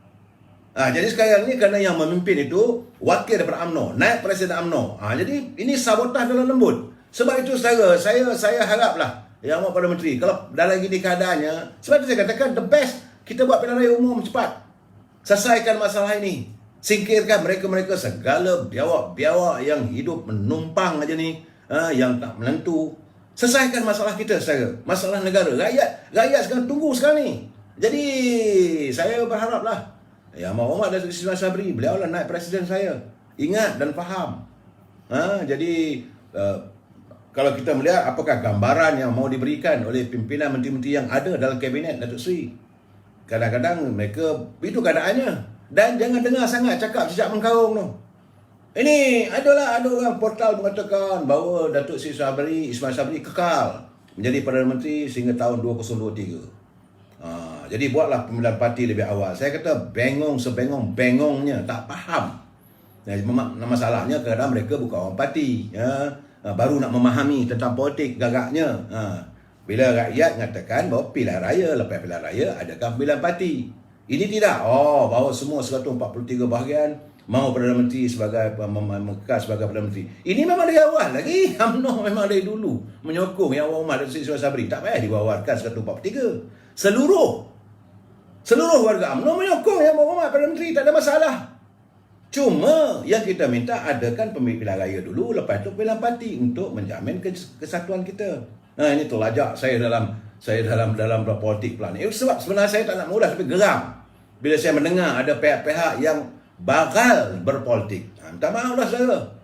Jadi sekarang ni kerana yang memimpin itu wakil daripada UMNO, naib presiden UMNO. Jadi ini sabotah dalam lembut. Sebab itu saya haraplah Yang Amat Perdana Menteri, kalau dalam gini keadaannya, sebab itu saya katakan the best kita buat pilihan raya umum cepat. Selesaikan masalah ini. Singkirkan mereka-mereka segala biawak-biawak yang hidup menumpang aja ni, yang tak menentu. Selesaikan masalah kita secara masalah negara. Rakyat sekarang tunggu sekarang ni. Jadi saya berharaplah Yang Amat Hormat Datuk Seri Ismail Sabri, beliau lah naib presiden saya. Ingat dan faham. Jadi kalau kita melihat apakah gambaran yang mau diberikan oleh pimpinan menteri-menteri yang ada dalam kabinet Datuk Seri, kadang-kadang mereka itu keadaannya. Dan jangan dengar sangat cakap cicak mengkarung tu. Ini ada orang portal mengatakan bahawa Datuk Seri Ismail Sabri kekal menjadi Perdana Menteri sehingga tahun 2023. Jadi buatlah pemilihan parti lebih awal. Saya kata bengongnya, tak faham. Masalahnya kadang mereka bukan orang parti, baru nak memahami tentang politik gagaknya. Bila rakyat mengatakan bahawa pilihan raya, lepas pilihan raya adakah pemilihan parti. Ini tidak. Bahawa semua 143 bahagian mau Perdana Menteri sebagai kekal sebagai Perdana Menteri. Ini memang dari awal lagi. UMNO memang dari dulu menyokong Yang Amat Hormat Datuk Seri Ismail Sabri. Tak payah diwawarkan 143. Seluruh warga UMNO menyokong Yang Amat Hormat Perdana Menteri, tak ada masalah. Cuma yang kita minta adakan pemilihan raya dulu, lepas itu pemilihan parti untuk menjamin kesatuan kita. Ini terlajak saya dalam politik pelan. Sebab sebenarnya saya tak nak mudah, tapi geram bila saya mendengar ada pihak-pihak yang bakal berpolitik. Minta maaf lah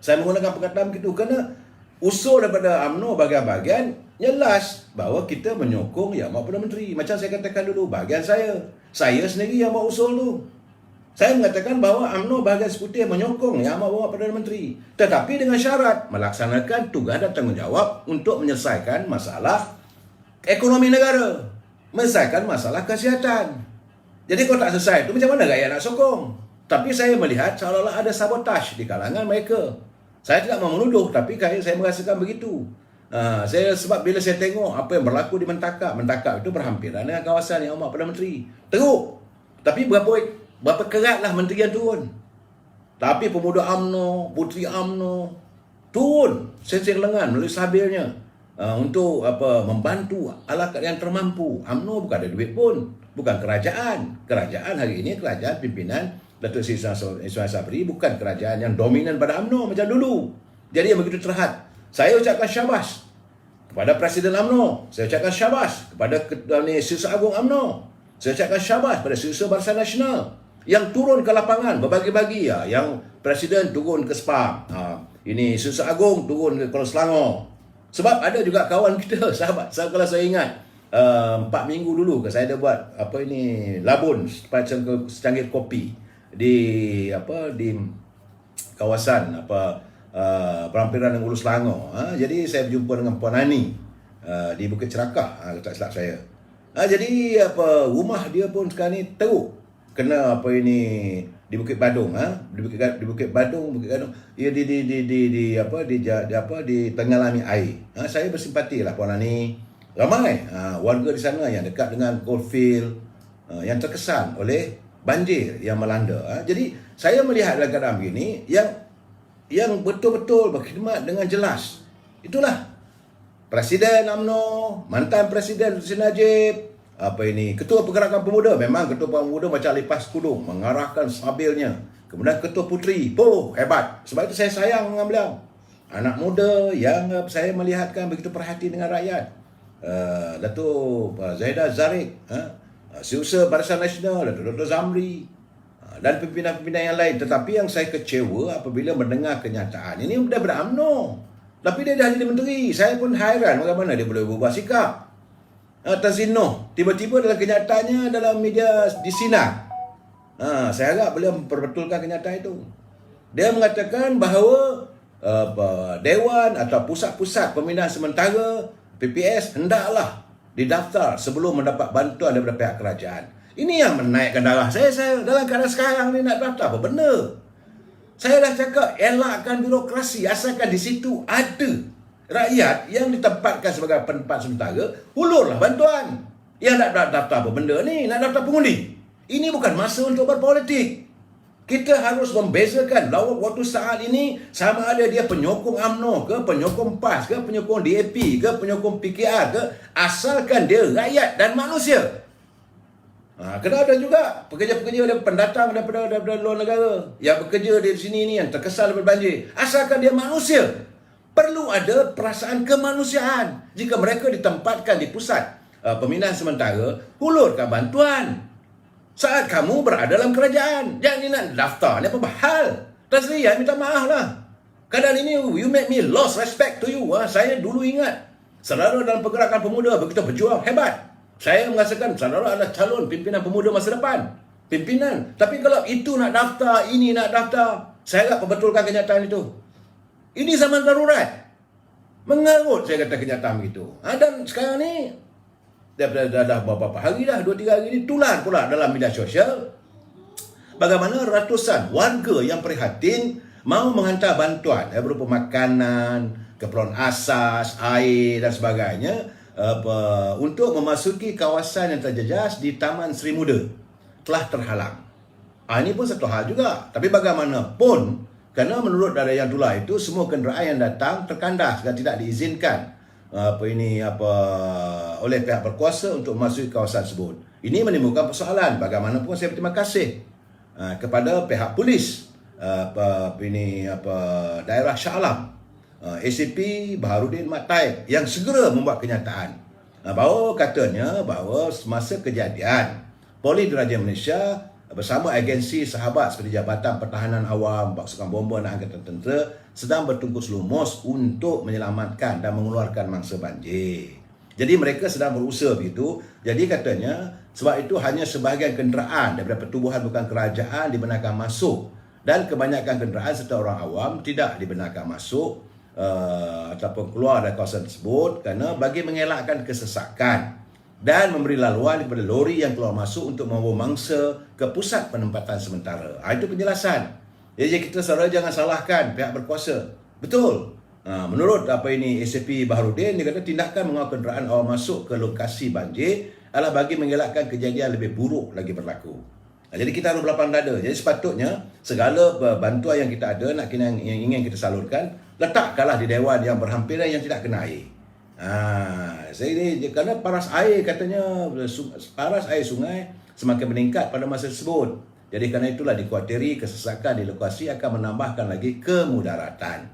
saya menggunakan perkataan begitu kerana usul daripada UMNO bahagian-bahagian jelas bahawa kita menyokong Yang Amat Perdana Menteri. Macam saya katakan dulu, bahagian saya sendiri yang buat usul tu. Saya mengatakan bahawa UMNO bahagian sekutu menyokong Yang Amat Hormat Perdana Menteri, tetapi dengan syarat melaksanakan tugas dan tanggungjawab untuk menyelesaikan masalah ekonomi negara, menyelesaikan masalah kesihatan. Jadi kalau tak selesai itu macam mana rakyat nak sokong? Tapi saya melihat seolah-olah ada sabotaj di kalangan mereka. Saya tidak mau menuduh, tapi saya merasakan begitu. Sebab bila saya tengok apa yang berlaku di Mentakap itu berhampiran dengan kawasan Yang Amat Perdana Menteri. Teruk. Tapi berapa keratlah menteri yang turun. Tapi pemuda UMNO, puteri UMNO turun sensing lengan melalui sabilnya untuk membantu ala yang termampu. UMNO bukan ada duit pun, bukan kerajaan. Kerajaan hari ini kerajaan pimpinan Datuk Seri Ismail Sabri, bukan kerajaan yang dominan pada UMNO macam dulu. Jadi yang begitu terhad. Saya ucapkan syabas kepada Presiden UMNO. Saya ucapkan syabas kepada Setiausaha Agung UMNO. Saya ucapkan syabas kepada Setiausaha Barisan Nasional yang turun ke lapangan berbagi-bagi. Yang Presiden turun ke Sepang, ini Setiausaha Agung turun ke Kuala Selangor. Sebab ada juga kawan kita, sahabat. Kalau saya ingat 4 minggu dulu saya ada buat labun secangkir kopi di kawasan perampiran Hulu Selangor. Jadi saya berjumpa dengan Puan Ani di Bukit Cerakah, tak silap saya. Jadi rumah dia pun sekarang ni teruk kena di Bukit Badung, di Bukit Badung ia ditenggelami air. Saya bersimpati lah Puan Ani. Ramai warga di sana yang dekat dengan coalfield yang terkesan oleh banjir yang melanda. Jadi saya melihat dalam keadaan begini yang betul-betul berkhidmat dengan jelas. Itulah Presiden UMNO, mantan Presiden Sri Najib, Ketua Pergerakan Pemuda. Memang Ketua Pemuda macam lipas kudung, mengarahkan sabilnya. Kemudian Ketua Puteri, hebat. Sebab itu saya sayang dengan beliau. Anak muda yang saya melihatkan begitu perhati dengan rakyat. Datuk Zaidah Zarif, Setiausaha Barisan Nasional, Datuk Dr. Zamri, dan pimpinan-pimpinan yang lain. Tetapi yang saya kecewa apabila mendengar kenyataan ini daripada UMNO. Tapi dia dah jadi menteri. Saya pun hairan bagaimana dia boleh berubah sikap. Tazino tiba-tiba dalam kenyataannya dalam media disinar. Saya harap beliau memperbetulkan kenyataan itu. Dia mengatakan bahawa Dewan atau pusat-pusat pemindahan sementara PPS hendaklah didaftar sebelum mendapat bantuan daripada pihak kerajaan. Ini yang menaikkan darah saya dalam keadaan sekarang ni nak daftar apa benda. Saya dah cakap elakkan birokrasi asalkan di situ ada rakyat yang ditempatkan sebagai penempat sementara, hulurlah bantuan. Yang nak daftar apa benda ni, nak daftar pengundi. Ini bukan masa untuk berpolitik. Kita harus membezakan waktu saat ini sama ada dia penyokong UMNO ke, penyokong PAS ke, penyokong DAP ke, penyokong PKR ke, asalkan dia rakyat dan manusia. Kena ada juga pekerja-pekerja dan pendatang daripada luar negara yang bekerja di sini ni yang terkesal daripada banjir. Asalkan dia manusia, perlu ada perasaan kemanusiaan. Jika mereka ditempatkan di pusat pembinaan sementara, hulurkan bantuan. Saat kamu berada dalam kerajaan, jangan nak daftar ni apa hal. Tasriah minta maaf lah. Kadang ini you make me lost respect to you. Saya dulu ingat saudara dalam pergerakan pemuda begitu berjuang hebat. Saya merasakan saudara adalah calon pimpinan pemuda masa depan. Pimpinan. Tapi kalau itu nak daftar, ini nak daftar, saya tak perbetulkan kenyataan itu. Ini zaman darurat. Mengarut saya kata kenyataan begitu. Dan sekarang ni, dah beberapa hari dah, 2-3 hari ni, tular pula dalam media sosial. Bagaimana ratusan warga yang prihatin mahu menghantar bantuan berupa makanan, keperluan asas, air dan sebagainya, untuk memasuki kawasan yang terjejas di Taman Seri Muda telah terhalang. Ini pun satu hal juga. Tapi bagaimanapun, kerana menurut data yang tular itu, semua kenderaan yang datang terkandas dan tidak diizinkan oleh pihak berkuasa untuk memasuki kawasan tersebut. Ini menimbulkan persoalan. Bagaimanapun saya berterima kasih kepada pihak polis daerah Shah Alam, ACP Baharudin Mat Taib yang segera membuat kenyataan bahawa katanya bahawa semasa kejadian Polis Diraja Malaysia bersama agensi sahabat seperti Jabatan Pertahanan Awam, Pasukan Bomba dan Angkatan Tentera sedang bertungkus lumus untuk menyelamatkan dan mengeluarkan mangsa banjir. Jadi mereka sedang berusaha begitu. Jadi katanya sebab itu hanya sebahagian kenderaan daripada pertubuhan bukan kerajaan dibenarkan masuk dan kebanyakan kenderaan serta orang awam tidak dibenarkan masuk ataupun keluar dari kawasan tersebut kerana bagi mengelakkan kesesakan dan memberi laluan kepada lori yang keluar masuk untuk membawa mangsa ke pusat penempatan sementara. Itu penjelasan. Jadi kita saudara jangan salahkan pihak berkuasa. Betul. Menurut ACP Baharudin, dia kata tindakan mengawal kenderaan awam masuk ke lokasi banjir adalah bagi mengelakkan kejadian lebih buruk lagi berlaku. Jadi kita harus berlapang dada. Jadi sepatutnya segala bantuan yang kita ada yang ingin kita salurkan, letakkanlah di dewan yang berhampiran yang tidak kena air. Saya ini kerana paras air katanya paras air sungai semakin meningkat pada masa tersebut. Jadi kerana itulah dikuatiri kesesakan di lokasi akan menambahkan lagi kemudaratan.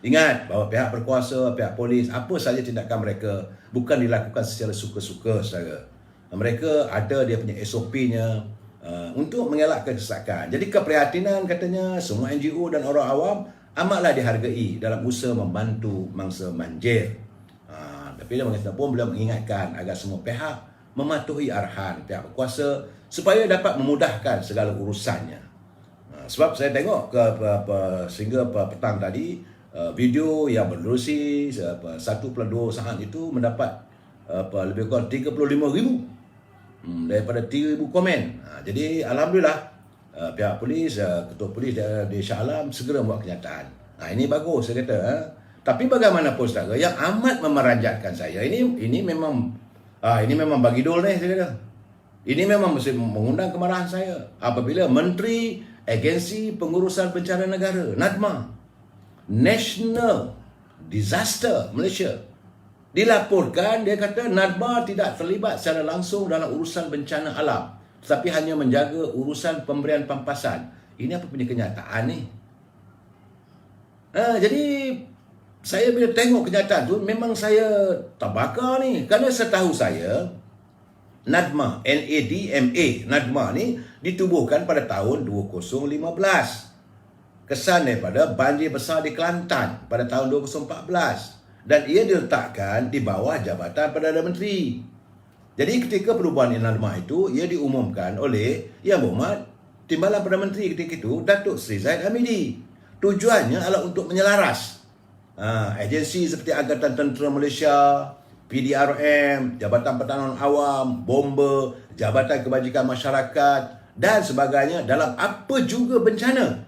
Ingat bahawa pihak berkuasa, pihak polis, apa saja tindakan mereka bukan dilakukan secara suka-suka saudara. Mereka ada dia punya SOP-nya untuk mengelakkan kesesakan. Jadi keprihatinan katanya semua NGO dan orang awam amatlah dihargai dalam usaha membantu mangsa banjir. Tapi dia pun beliau mengingatkan agar semua pihak mematuhi arahan pihak berkuasa supaya dapat memudahkan segala urusannya. Sebab saya tengok sehingga petang tadi video yang berdurasi 1.2 saat itu mendapat lebih kurang 35,000 daripada 3,000 komen. Jadi alhamdulillah pihak polis, ketua polis di Shah Alam segera membuat kenyataan. Ini bagus saya kata. Tapi bagaimanapun saudara, yang amat memeranjatkan saya ini memang bagi dol ni saya kata. Ini memang mesti mengundang kemarahan saya apabila Menteri Agensi Pengurusan Bencana Negara NADMA, National Disaster Malaysia, dilaporkan dia kata NADMA tidak terlibat secara langsung dalam urusan bencana alam, tetapi hanya menjaga urusan pemberian pampasan. Ini apa punya kenyataan ni? Jadi saya bila tengok kenyataan tu memang saya terbakar ni. Kerana setahu saya NADMA, NADMA, NADMA ni ditubuhkan pada tahun 2015. Kesan daripada banjir besar di Kelantan pada tahun 2014. Dan ia diletakkan di bawah Jabatan Perdana Menteri. Jadi ketika perubahan NADMA itu, ia diumumkan oleh Yang Berhormat Timbalan Perdana Menteri ketika itu, Datuk Seri Zahid Hamidi. Tujuannya adalah untuk menyelaras agensi seperti Angkatan Tentera Malaysia, PDRM, Jabatan Pertahanan Awam, Bomba, Jabatan Kebajikan Masyarakat dan sebagainya dalam apa juga bencana.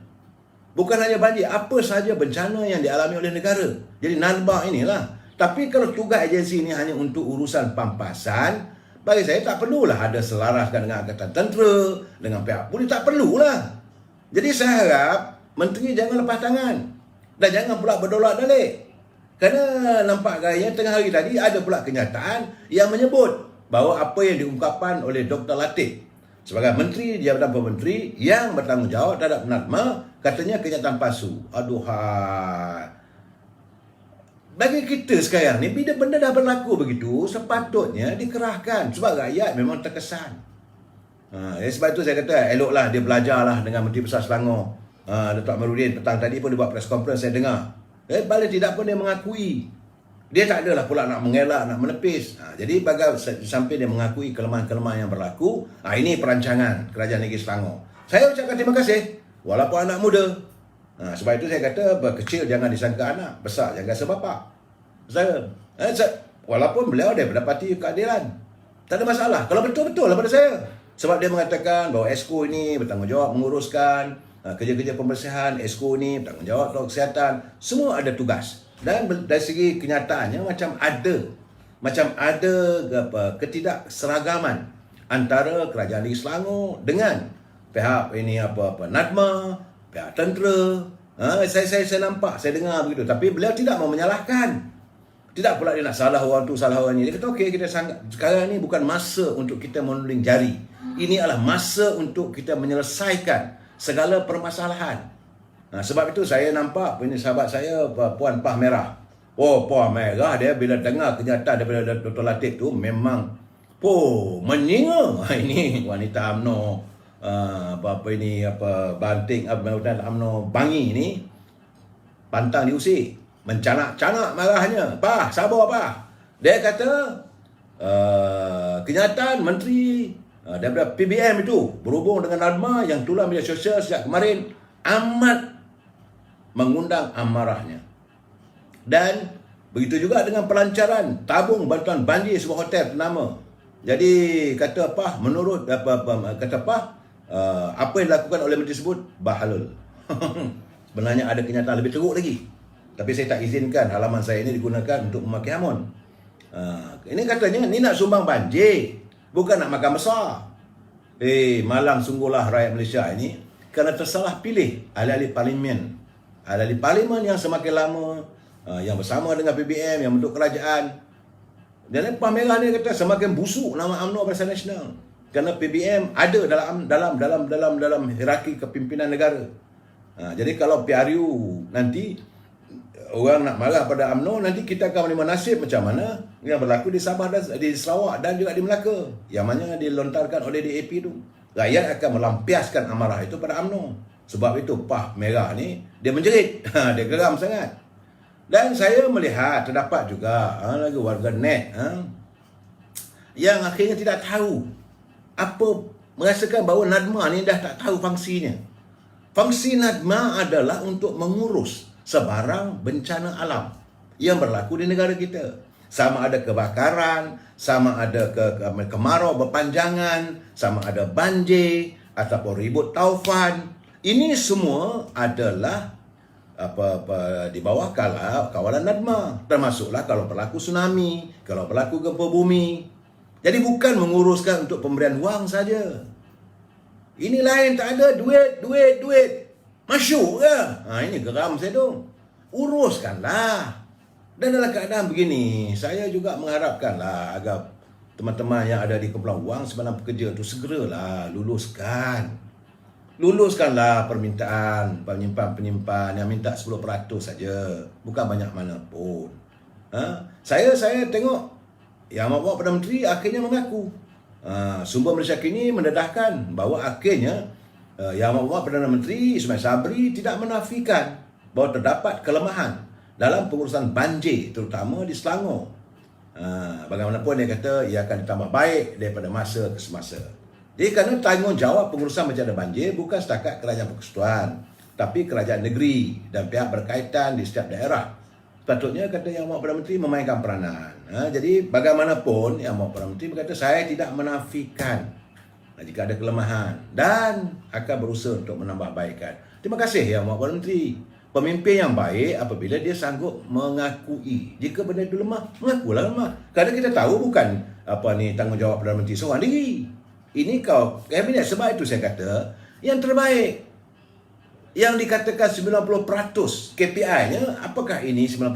Bukan hanya banjir, apa sahaja bencana yang dialami oleh negara. Jadi NADMA inilah. Tapi kalau tugas agensi ini hanya untuk urusan pampasan, bagi saya tak perlulah ada selaraskan dengan Angkatan Tentera, dengan pihak polis, tak perlulah. Jadi saya harap Menteri jangan lepas tangan. Dan jangan pula berdolak dalik. Kerana nampak gayanya tengah hari tadi ada pula kenyataan yang menyebut bahawa apa yang diungkapkan oleh Dr. Latif sebagai Menteri Jabatan Perdana yang bertanggungjawab terhadap NADMA katanya kenyataan palsu. Aduhai. Bagi kita sekarang ni, bila benda dah berlaku begitu, sepatutnya dikerahkan. Sebab rakyat memang terkesan. Sebab itu saya kata, eloklah dia belajarlah dengan Menteri Besar Selangor. Datuk Amirudin petang tadi pun dia buat press conference, saya dengar. Paling tidak pun dia mengakui. Dia tak adalah pula nak mengelak, nak menepis. Jadi sampai dia mengakui kelemahan-kelemahan yang berlaku, ini perancangan Kerajaan Negeri Selangor. Saya ucapkan terima kasih, walaupun anak muda. Sebab itu saya kata, kecil jangan disangka anak, besar jangan rasa bapak. Walaupun beliau daripada parti keadilan, tak ada masalah. Kalau betul-betul lah pada saya. Sebab dia mengatakan bahawa Esko ini bertanggungjawab menguruskan kerja-kerja pembersihan, Esko ini bertanggungjawab untuk kesihatan. Semua ada tugas. Dan dari segi kenyataannya macam ada ketidakseragaman antara Kerajaan Negeri Selangor dengan pihak ini NADMA, pihak tentera. Saya nampak, saya dengar begitu. Tapi beliau tidak mau menyalahkan. Tidak pula dia nak salah orang tu, salah orang ni. Dia kata, okey, kita sekarang ni bukan masa untuk kita menuding jari. Ini adalah masa untuk kita menyelesaikan segala permasalahan. Sebab itu saya nampak ini sahabat saya, Puan Pah Merah. Puan Merah dia bila dengar kenyataan daripada Dr. Latif tu memang menyinga. Ini wanita UMNO Banting UMNO Bangi ni pantang diusik, mencanak-canak marahnya. Pah, sabar Pah. Dia kata kenyataan Menteri daripada PBM itu berhubung dengan NADMA yang tular media sosial sejak kemarin amat mengundang amarahnya. Dan begitu juga dengan pelancaran tabung bantuan banjir sebuah hotel ternama. Jadi kata Pah, menurut kata Pah, apa yang dilakukan oleh menteri tersebut bahalul. Sebenarnya ada kenyataan lebih teruk lagi. Tapi saya tak izinkan halaman saya ini digunakan untuk memakai hamon. Ini katanya ni nak sumbang banjir, bukan nak makan besar. Malang sungguhlah rakyat Malaysia ini kerana tersalah pilih ahli-ahli parlimen. Ahli-ahli parlimen yang semakin lama, yang bersama dengan PBM, yang bentuk kerajaan. Dan Pah Merah ni kata semakin busuk nama UMNO Barisan Nasional. Kerana PBM ada dalam hierarki kepimpinan negara. Jadi kalau PRU nanti orang nak marah pada UMNO, nanti kita akan menerima nasib macam mana yang berlaku di Sabah dan di Sarawak dan juga di Melaka, yang mana dilontarkan oleh DAP itu. Rakyat akan melampiaskan amarah itu pada UMNO. Sebab itu Pah Merah ni dia menjerit, dia geram sangat. Dan saya melihat terdapat juga lagi warga net yang akhirnya tidak tahu merasakan bahawa NADMA ni dah tak tahu fungsinya. Fungsi NADMA adalah untuk mengurus sebarang bencana alam yang berlaku di negara kita. Sama ada kebakaran, sama ada kemarau berpanjangan, sama ada banjir ataupun ribut taufan. Ini semua adalah di bawah kawalan NADMA. Termasuklah kalau berlaku tsunami, kalau berlaku gempa bumi. Jadi bukan menguruskan untuk pemberian wang saja. Ini lain, tak ada duit. Masyuk ke? Ini geram saya tu. Uruskanlah. Dan dalam keadaan begini, saya juga mengharapkanlah agar teman-teman yang ada di kumpulan wang Simpanan Pekerja tu segeralah luluskanlah permintaan penyimpan yang minta 10% saja, bukan banyak mana pun. Saya tengok Yang Amat Perdana Menteri akhirnya mengaku. Sumber Malaysia Kini mendedahkan bahawa akhirnya Yang Amat Perdana Menteri Ismail Sabri tidak menafikan bahawa terdapat kelemahan dalam pengurusan banjir, terutama di Selangor. Bagaimanapun dia kata ia akan ditambah baik daripada masa ke semasa. Jadi kerana tanggungjawab pengurusan bencana banjir bukan setakat Kerajaan Persekutuan, tapi kerajaan negeri dan pihak berkaitan di setiap daerah. Patutnya kata Yang Amat Perdana Menteri memainkan peranan. Jadi bagaimanapun Yang Amat Perdana Menteri berkata saya tidak menafikan jika ada kelemahan dan akan berusaha untuk menambahbaikan. Terima kasih Yang Amat Perdana Menteri. Pemimpin yang baik apabila dia sanggup mengakui jika benda itu lemah, mengakulah lemah. Kadang kita tahu bukan tanggungjawab Perdana Menteri seorang diri. Ini kau kabinet, sebab itu saya kata yang terbaik. Yang dikatakan 90% KPI-nya, apakah ini 90%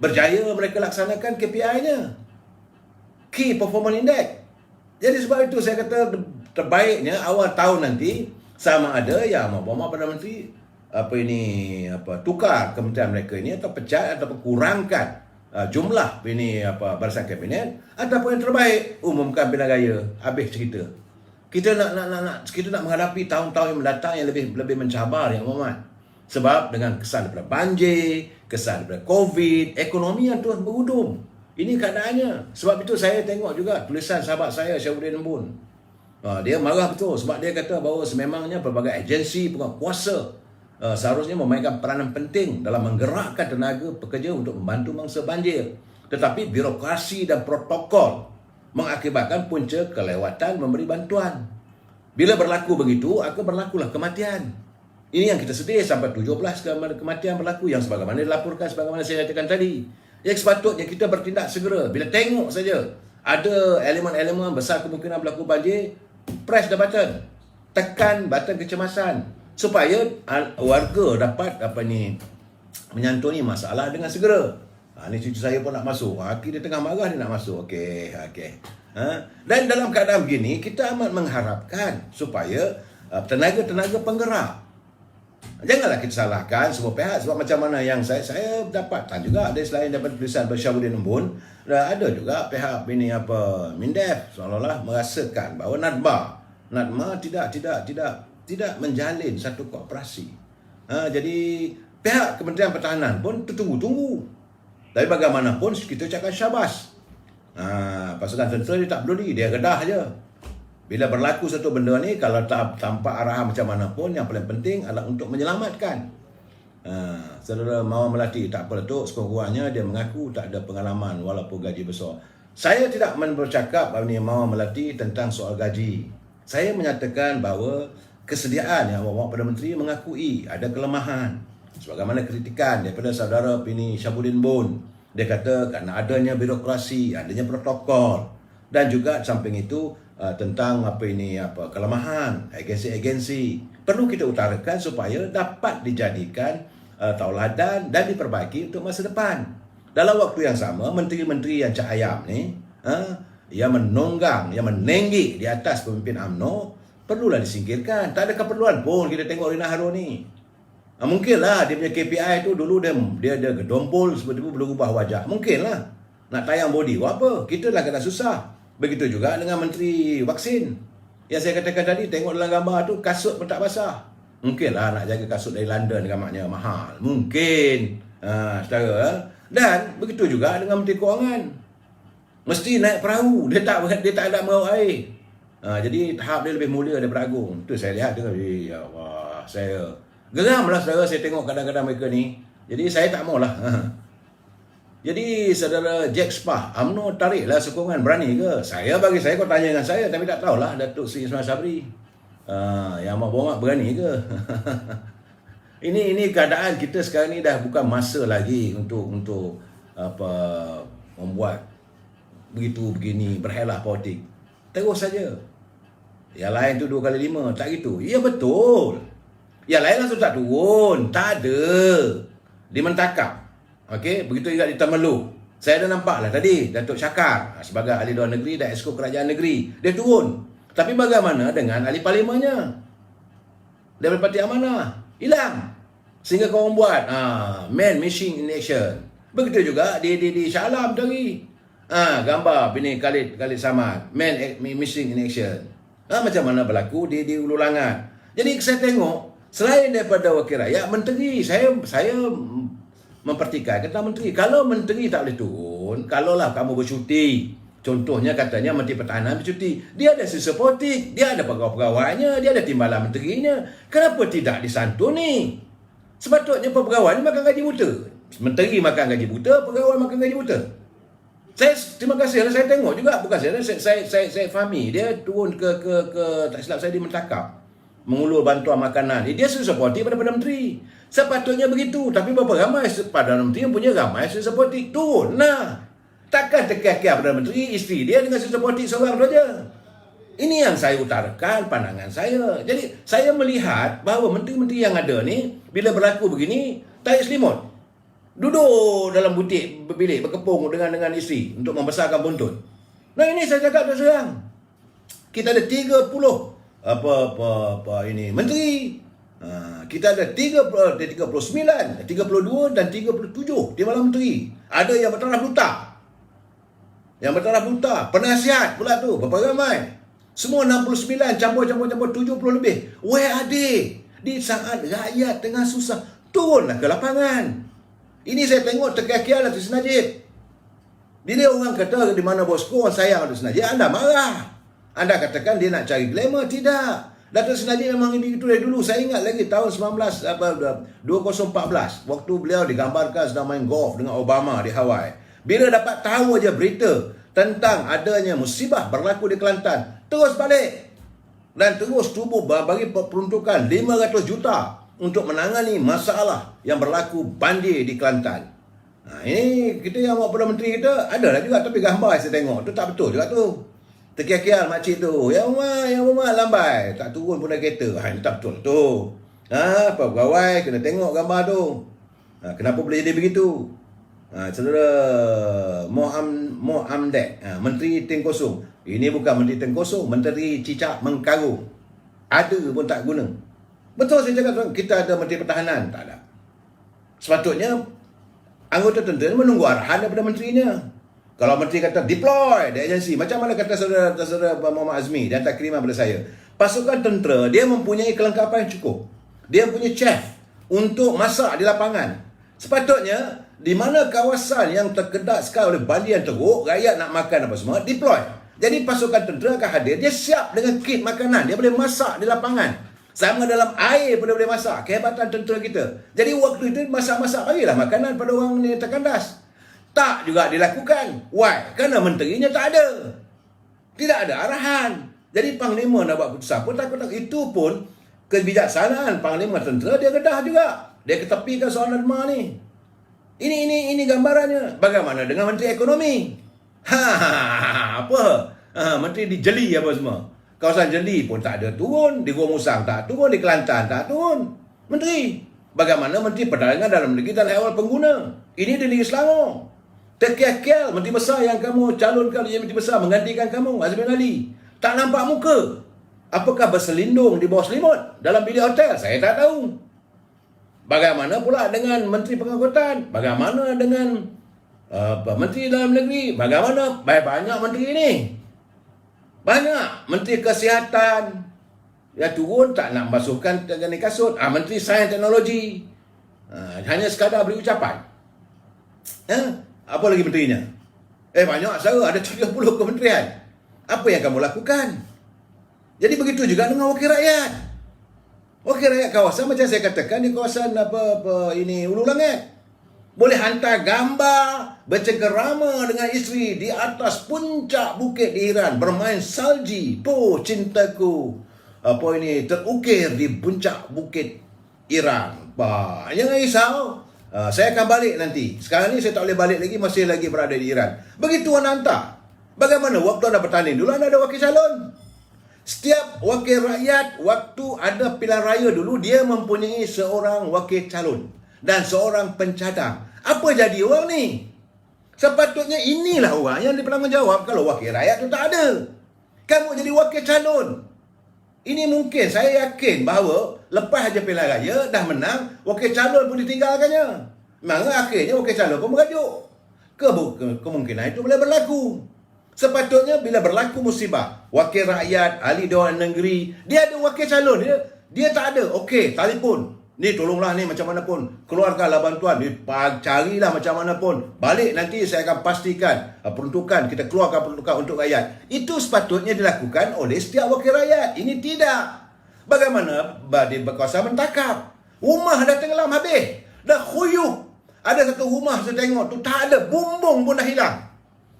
berjaya mereka laksanakan KPI-nya? Key Performance Index. Jadi sebab itu saya kata terbaiknya awal tahun nanti sama ada Yang Amat Perdana Menteri tukar kementerian mereka ini atau pecat atau kurangkan jumlah barisan kabinet, ataupun yang terbaik umumkan pilihan raya. Habis cerita. Kita nak menghadapi tahun-tahun yang mendatang yang lebih mencabar Yang Amat. Sebab dengan kesan daripada banjir, kesan daripada Covid, ekonomi yang terus berhudung. Ini keadaannya. Sebab itu saya tengok juga tulisan sahabat saya Syahbudin Embun. Dia marah betul sebab dia kata bahawa sememangnya pelbagai agensi penguasa seharusnya memainkan peranan penting dalam menggerakkan tenaga pekerja untuk membantu mangsa banjir. Tetapi birokrasi dan protokol mengakibatkan punca kelewatan memberi bantuan. Bila berlaku begitu, akan berlakulah kematian. Ini yang kita sedih, sampai 17 kematian berlaku yang sebagaimana dilaporkan, sebagaimana saya katakan tadi. Yang sepatutnya kita bertindak segera. Bila tengok saja ada elemen-elemen besar kemungkinan berlaku banjir, press the button. Tekan button kecemasan supaya warga dapat menyantuni masalah dengan segera. Ni cucu saya pun nak masuk. Dia tengah marah, dia nak masuk. Okey. Dan dalam keadaan begini, kita amat mengharapkan supaya tenaga-tenaga penggerak. Janganlah kita salahkan semua pihak, sebab macam mana yang saya dapatkan juga ada selain daripada tulisan Syahbudin Embun, ada juga pihak Mindef seolah-olah merasakan bahawa NADMA tidak menjalin satu kooperasi. Jadi pihak Kementerian Pertahanan pun tertunggu-tunggu. Tapi bagaimanapun kita ucapkan syabas. Pasukan tentera dia tak peduli, dia redah je. Bila berlaku satu benda ni, kalau tak tampak arahan macam mana pun, yang paling penting adalah untuk menyelamatkan. Saudara Mawar Melati, tak apa Datuk, sekurang-kurangnya dia mengaku tak ada pengalaman walaupun gaji besar. Saya tidak bercakap Mawar Melati tentang soal gaji. Saya menyatakan bahawa kesediaan Yang Amat Perdana Menteri mengakui ada kelemahan. Sebagaimana kritikan daripada saudara Syahbudin Embun. Dia kata kerana adanya birokrasi, adanya protokol, dan juga samping itu tentang kelemahan agensi-agensi. Perlu kita utarakan supaya dapat dijadikan tauladan dan diperbaiki untuk masa depan. Dalam waktu yang sama, menteri-menteri yang cak ayam ni, yang menunggang, yang menenggi di atas pemimpin UMNO, perlulah disingkirkan. Tak ada keperluan pun kita tengok Rina Harun ni. Mungkinlah dia punya KPI tu dulu dia ada gedompol seperti itu, belum ubah wajah. Mungkinlah nak tayang body apa. Kita lah kena susah. Begitu juga dengan Menteri Vaksin. Yang saya katakan tadi, tengok dalam gambar tu kasut pun tak basah. Mungkinlah nak jaga kasut dari London gambarnya mahal. Mungkin. Dan begitu juga dengan Menteri Kewangan. Mesti naik perahu. Dia tak ada meraup air. Jadi tahap dia lebih mulia daripada Agung. Tu saya lihat tu. Ya Allah, saya geramlah saudara saya tengok kadang-kadang mereka ni. Jadi saya tak maulah. Jadi saudara Jack Spah, UMNO tariklah sokongan, berani ke? Bagi saya kau tanya dengan saya, tapi tak tahulah Datuk Seri Ismail Sabri. Yang Amat Bongat berani ke? Ini keadaan kita sekarang ni dah bukan masa lagi untuk membuat begini berhelah politik. Terus saja. Yang lain tu 2x5, tak gitu. Ya betul. Yang lain langsung tak turun, tak ada. Di Mentakap. Okey, begitu juga di Temerloh. Saya dah nampak lah tadi Datuk Syakar sebagai ahli luar negeri dan Exco Kerajaan Negeri, dia turun. Tapi bagaimana dengan ahli parlimennya? Daripada Parti Amanah hilang. Sehingga korang buat Man Missing in Action. Begitu juga di Shah Alam tadi. Gambar bini Khalid Samad, Man Missing in Action. Macam mana berlaku di Ulu Langat. Jadi saya tengok selain daripada wakil rakyat, menteri, saya mempertikaikan kata menteri. Kalau menteri tak boleh turun, kalaulah kamu bercuti, contohnya katanya Menteri Pertahanan bercuti, dia ada sisa politik, dia ada pegawai-pegawainya, dia ada timbalan menterinya, kenapa tidak disantuni? Sepatutnya pegawai ni makan gaji buta. Menteri makan gaji buta, pegawai makan gaji buta. Saya terima kasih, saya tengok juga, bukan saya fahami dia turun ke tak silap saya di Mentakap mengulur bantuan makanan. Dia sudah supporti pada Menteri. Sepatutnya begitu, tapi berapa ramai Perdana Menteri yang punya ramai sudah supporti turun lah. Takkan tekiak-kiak Perdana Menteri, isteri dia dengan sudah supporti seorang saja. Ini yang saya utarakan pandangan saya. Jadi saya melihat bahawa menteri-menteri yang ada ni bila berlaku begini tarik selimut. Duduk dalam butik bilik berkepung dengan isteri untuk membesarkan buntut. Nah ini saya cakap terus terang. Kita ada 30 menteri. Kita ada 39, 32 dan 37 di malam menteri. Ada yang bertaraf buta. Penasihat pula tu berapa ramai. Semua 69 campur 70 lebih. Where are they? Di saat rakyat tengah susah, turunlah ke lapangan. Ini saya tengok tekiak-kiak Datuk Seri Najib. Bila orang kata di mana bosku, orang sayang Datuk Seri Najib, anda marah. Anda katakan dia nak cari glamour. Tidak. Datuk Seri Najib memang begitu dari dulu. Saya ingat lagi tahun 2014, waktu beliau digambarkan sedang main golf dengan Obama di Hawaii. Bila dapat tahu aja berita tentang adanya musibah berlaku di Kelantan, terus balik dan terus tubuh bagi peruntukan 500 juta untuk menangani masalah yang berlaku banjir di Kelantan. Ini kita yang buat Perdana Menteri kita ada lah juga, tapi gambar saya tengok tu tak betul juga tu. Terkial-kial makcik tu, yang rumah lambai, tak turun pun dari kereta. Ini tak betul tu. Apa pegawai kena tengok gambar tu. Kenapa boleh jadi begitu? Saudara Mohamdek, Menteri Teng Kosong. Ini bukan Menteri Teng Kosong, Menteri Cicak Mengkarung. Ada pun tak guna. Betul saya cakap, kita ada Menteri Pertahanan, tak ada. Sepatutnya anggota tentera menunggu arahan daripada menterinya. Kalau menteri kata deploy the agency, macam mana kata saudara Muhammad Azmi, dia hantar kiriman pada saya. Pasukan tentera dia mempunyai kelengkapan yang cukup. Dia punya chef untuk masak di lapangan. Sepatutnya di mana kawasan yang terkedak sekali oleh banjir yang teruk, rakyat nak makan apa semua, deploy. Jadi pasukan tentera akan hadir, dia siap dengan kit makanan, dia boleh masak di lapangan. Sama dalam air pun dia boleh masak. Kehebatan tentera kita. Jadi waktu itu masak-masak bagilah makanan pada orang ni terkandas. Tak juga dilakukan. Why? Kerana menterinya tak ada. Tidak ada arahan. Jadi Panglima nak buat keputusan pun takut. Itu pun kebijaksanaan Panglima tentera dia kedah juga. Dia ketepikan soal Nadma ni. Ini gambarannya. Bagaimana dengan Menteri Ekonomi? Apa? Menteri dijeli apa semua. Kawasan Jeli pun tak ada turun. Di Gua Musang tak turun. Di Kelantan tak turun. Menteri. Bagaimana Menteri Perdagangan Dalam Negeri dan Awal Pengguna? Ini di Negeri Selangor. Terkial-kial Menteri Besar yang kamu calonkan menjadi Menteri Besar menggantikan kamu, Azmin Ali. Tak nampak muka. Apakah berselindung di bawah selimut dalam bilik hotel? Saya tak tahu. Bagaimana pula dengan Menteri Pengangkutan? Bagaimana dengan Menteri Dalam Negeri? Bagaimana? Banyak menteri ini. Banyak. Menteri Kesihatan ya turun tak nak basuhkan dengan kasut. Menteri Sains Teknologi hanya sekadar beri ucapan. Apa lagi menterinya? Banyak saya ada 30 kementerian. Apa yang kamu lakukan? Jadi begitu juga dengan wakil rakyat. Wakil rakyat kawasan macam saya katakan di kawasan ini Ulu Langat. Boleh hantar gambar bercengkerama dengan isteri di atas puncak bukit di Iran bermain salji. Cintaku terukir di puncak bukit Iran. Jangan risau. Saya akan balik nanti. Sekarang ni saya tak boleh balik lagi, masih lagi berada di Iran. Begitu anda hantar. Bagaimana waktu anda bertanding dulu anda ada wakil calon. Setiap wakil rakyat waktu ada pilihan raya dulu dia mempunyai seorang wakil calon dan seorang pencadang. Apa jadi orang ni? Sepatutnya inilah orang yang bertanggungjawab kalau wakil rakyat tu tak ada. Kamu jadi wakil calon. Ini mungkin saya yakin bahawa lepas aja pilihan raya dah menang, wakil calon pun ditinggalkannya. Maka akhirnya wakil calon pun merajuk. Kemungkinan itu boleh berlaku. Sepatutnya bila berlaku musibah, wakil rakyat, ahli Dewan Negeri, dia ada wakil calon, dia tak ada. Okey, telefon. Ni tolonglah ni macam mana pun, keluarkanlah bantuan, carilah macam mana pun. Balik nanti saya akan pastikan peruntukan, kita keluarkan peruntukan untuk rakyat. Itu sepatutnya dilakukan oleh setiap wakil rakyat. Ini tidak. Bagaimana di kawasan Mentakap? Rumah dah tenggelam habis. Dah khuyup. Ada satu rumah saya tengok tu tak ada, bumbung pun dah hilang.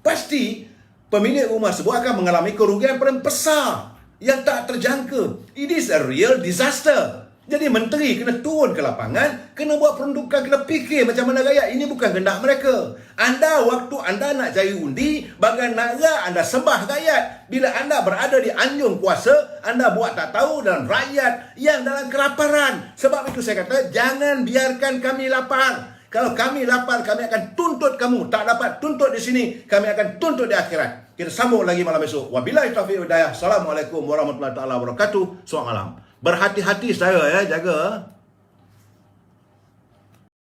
Pasti pemilik rumah tersebut akan mengalami kerugian paling besar yang tak terjangka. It is a real disaster. Jadi menteri kena turun ke lapangan, kena buat peruntukan, kena fikir macam mana rakyat. Ini bukan kehendak mereka. Anda, waktu anda nak cari undi, bagai nara anda sembah rakyat. Bila anda berada di anjung kuasa, anda buat tak tahu dan rakyat yang dalam kelaparan. Sebab itu saya kata, jangan biarkan kami lapar. Kalau kami lapar, kami akan tuntut kamu. Tak dapat tuntut di sini, kami akan tuntut di akhirat. Kita sambung lagi malam esok. Wabillahi taufiq wal hidayah. Assalamualaikum warahmatullahi wabarakatuh. Selamat malam. Berhati-hati saya, jaga.